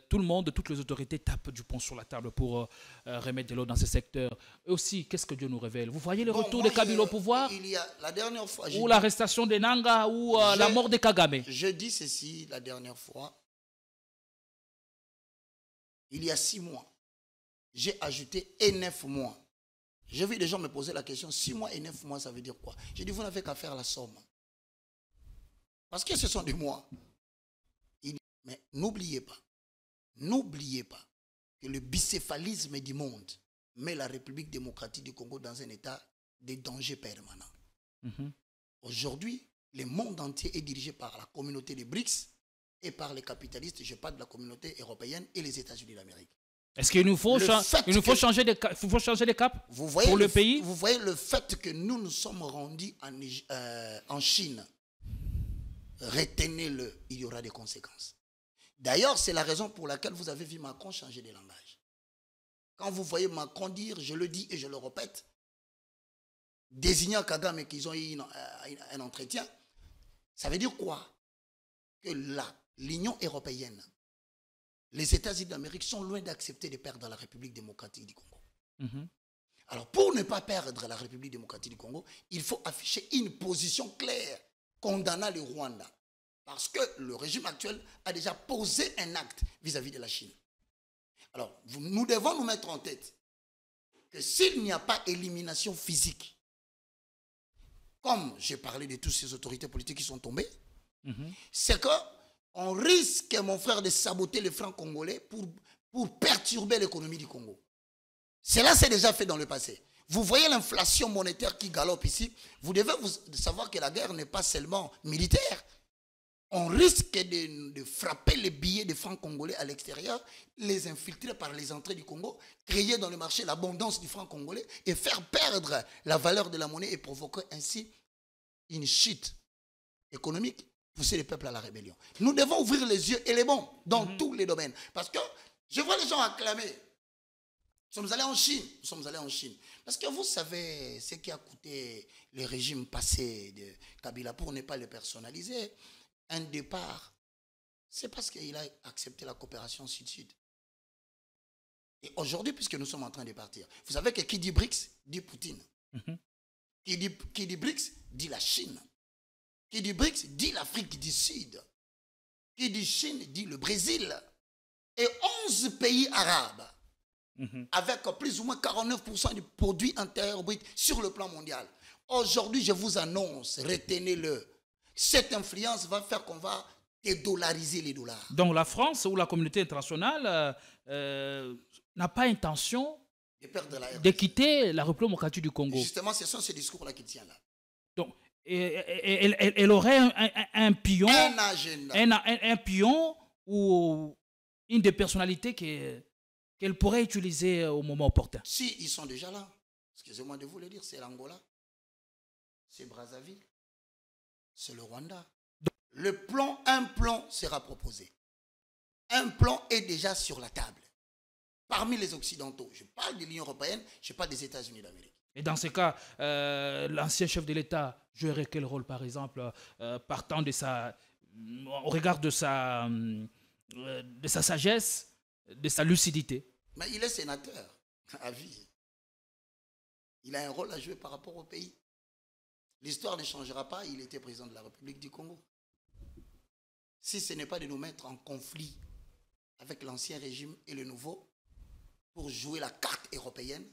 tout le monde, toutes les autorités tapent du poing sur la table pour remettre de l'eau dans ces secteurs. Et aussi, qu'est-ce que Dieu nous révèle? Vous voyez le retour de Kabila au pouvoir? Il y a, la dernière fois, ou l'arrestation de Nanga, ou la mort de Kagame? Je dis ceci, la dernière fois, il y a 6 mois, j'ai ajouté 9 mois. J'ai vu des gens me poser la question, 6 mois et 9 mois, ça veut dire quoi? J'ai dit, vous n'avez qu'à faire la somme. Parce que ce sont des mois. Mais n'oubliez pas que le bicéphalisme du monde met la République démocratique du Congo dans un état de danger permanent. Aujourd'hui, le monde entier est dirigé par la communauté des BRICS et par les capitalistes, je parle de la communauté européenne et les États-Unis d'Amérique. Est-ce qu'il nous faut, changer de cap pour le pays? Vous voyez le fait que nous nous sommes rendus en Chine. Retenez-le, il y aura des conséquences. D'ailleurs, c'est la raison pour laquelle vous avez vu Macron changer de langage. Quand vous voyez Macron dire, je le dis et je le répète, désignant Kagame qu'ils ont eu un entretien, ça veut dire quoi? Que l'Union européenne, les États-Unis d'Amérique sont loin d'accepter de perdre la République démocratique du Congo. Alors, pour ne pas perdre la République démocratique du Congo, il faut afficher une position claire condamnant le Rwanda. Parce que le régime actuel a déjà posé un acte vis-à-vis de la Chine. Alors, nous devons nous mettre en tête que s'il n'y a pas élimination physique, comme j'ai parlé de toutes ces autorités politiques qui sont tombées, c'est qu'on risque, mon frère, de saboter les francs congolais pour perturber l'économie du Congo. Cela s'est déjà fait dans le passé. Vous voyez l'inflation monétaire qui galope ici. Vous devez savoir que la guerre n'est pas seulement militaire. On risque de frapper les billets des francs congolais à l'extérieur, les infiltrer par les entrées du Congo, créer dans le marché l'abondance du franc congolais et faire perdre la valeur de la monnaie et provoquer ainsi une chute économique, pousser les peuples à la rébellion. Nous devons ouvrir les yeux et les bons dans tous les domaines. Parce que je vois les gens acclamer. Nous sommes allés en Chine. Parce que vous savez ce qui a coûté le régime passé de Kabila, pour ne pas le personnaliser, un départ, c'est parce qu'il a accepté la coopération sud-sud. Et aujourd'hui, puisque nous sommes en train de partir, vous savez que qui dit BRICS dit Poutine. Qui dit BRICS dit la Chine. Qui dit BRICS dit l'Afrique du Sud. Qui dit Chine dit le Brésil. Et 11 pays arabes, avec plus ou moins 49% du produit intérieur brut sur le plan mondial. Aujourd'hui, je vous annonce, retenez-le, cette influence va faire qu'on va dédollariser les dollars. Donc la France ou la communauté internationale n'a pas intention de quitter la République démocratique du Congo. Justement, ce sont ces discours-là qui tiennent là. Donc, elle aurait un pion, un agenda. Un pion ou une des personnalités qu'elle pourrait utiliser au moment opportun. Si, ils sont déjà là. Excusez-moi de vous le dire, c'est l'Angola, c'est Brazzaville, c'est le Rwanda. Un plan sera proposé. Un plan est déjà sur la table. parmi les Occidentaux. Je parle de l'Union européenne, je parle des États-Unis d'Amérique. Et dans ce cas, l'ancien chef de l'État jouerait quel rôle, par exemple, partant de au regard de sa sagesse, de sa lucidité? Mais il est sénateur à vie. Il a un rôle à jouer par rapport au pays. L'histoire ne changera pas, il était président de la République du Congo. Si ce n'est pas de nous mettre en conflit avec l'ancien régime et le nouveau pour jouer la carte européenne,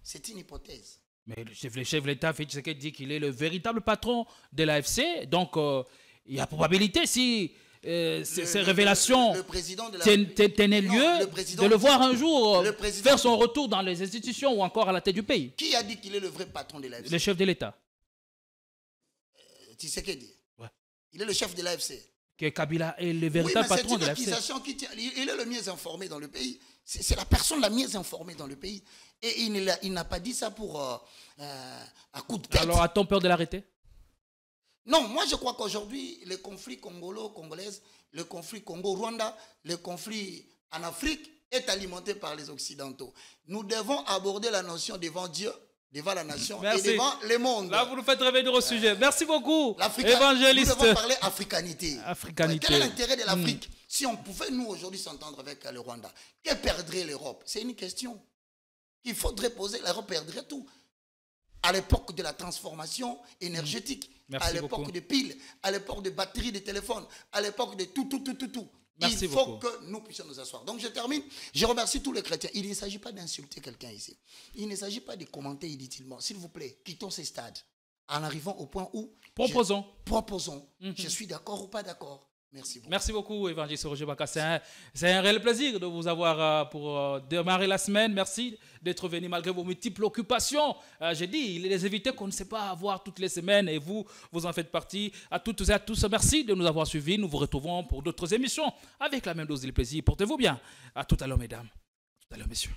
c'est une hypothèse. Mais le chef de l'État, Félix Tshisekedi, dit qu'il est le véritable patron de l'AFC. Donc, il y a probabilité, si ces révélations tenaient lieu, de le voir un jour faire son retour dans les institutions ou encore à la tête du pays. Qui a dit qu'il est le vrai patron de l'AFC? Le chef de l'État. Tshisekedi. Ouais. Il est le chef de l'AFC. Que Kabila est le véritable patron de l'AFC. Il est le mieux informé dans le pays. C'est la personne la mieux informée dans le pays. Et il n'a pas dit ça pour à coup de tête. Alors a-t-on peur de l'arrêter? Non, moi je crois qu'aujourd'hui, le conflit congolo-congolaise, le conflit Congo-Rwanda, le conflit en Afrique est alimenté par les Occidentaux. Nous devons aborder la notion devant Dieu, devant la nation et devant le monde. Là, vous nous faites revenir au sujet. Merci beaucoup, évangéliste. Nous devons parler africanité. Africanité. Quel est l'intérêt de l'Afrique? Si on pouvait, nous, aujourd'hui, s'entendre avec le Rwanda, que perdrait l'Europe? C'est une question qu'il faudrait poser. L'Europe perdrait tout. À l'époque de la transformation énergétique, à l'époque des piles, à l'époque des batteries de téléphone, à l'époque de tout. Il faut que nous puissions nous asseoir. Donc je termine. Je remercie tous les chrétiens. Il ne s'agit pas d'insulter quelqu'un ici. Il ne s'agit pas de commenter inutilement. S'il vous plaît, quittons ces stades en arrivant au point où... Proposons. Je suis d'accord ou pas d'accord. Merci beaucoup. Merci beaucoup, évangéliste Roger Baka. C'est un réel plaisir de vous avoir pour démarrer la semaine. Merci d'être venu malgré vos multiples occupations. J'ai dit, il y a des invités qu'on ne sait pas avoir toutes les semaines et vous en faites partie. À toutes et à tous, merci de nous avoir suivis. Nous vous retrouvons pour d'autres émissions avec la même dose de plaisir. Portez-vous bien. À tout à l'heure, mesdames. À tout à l'heure, messieurs.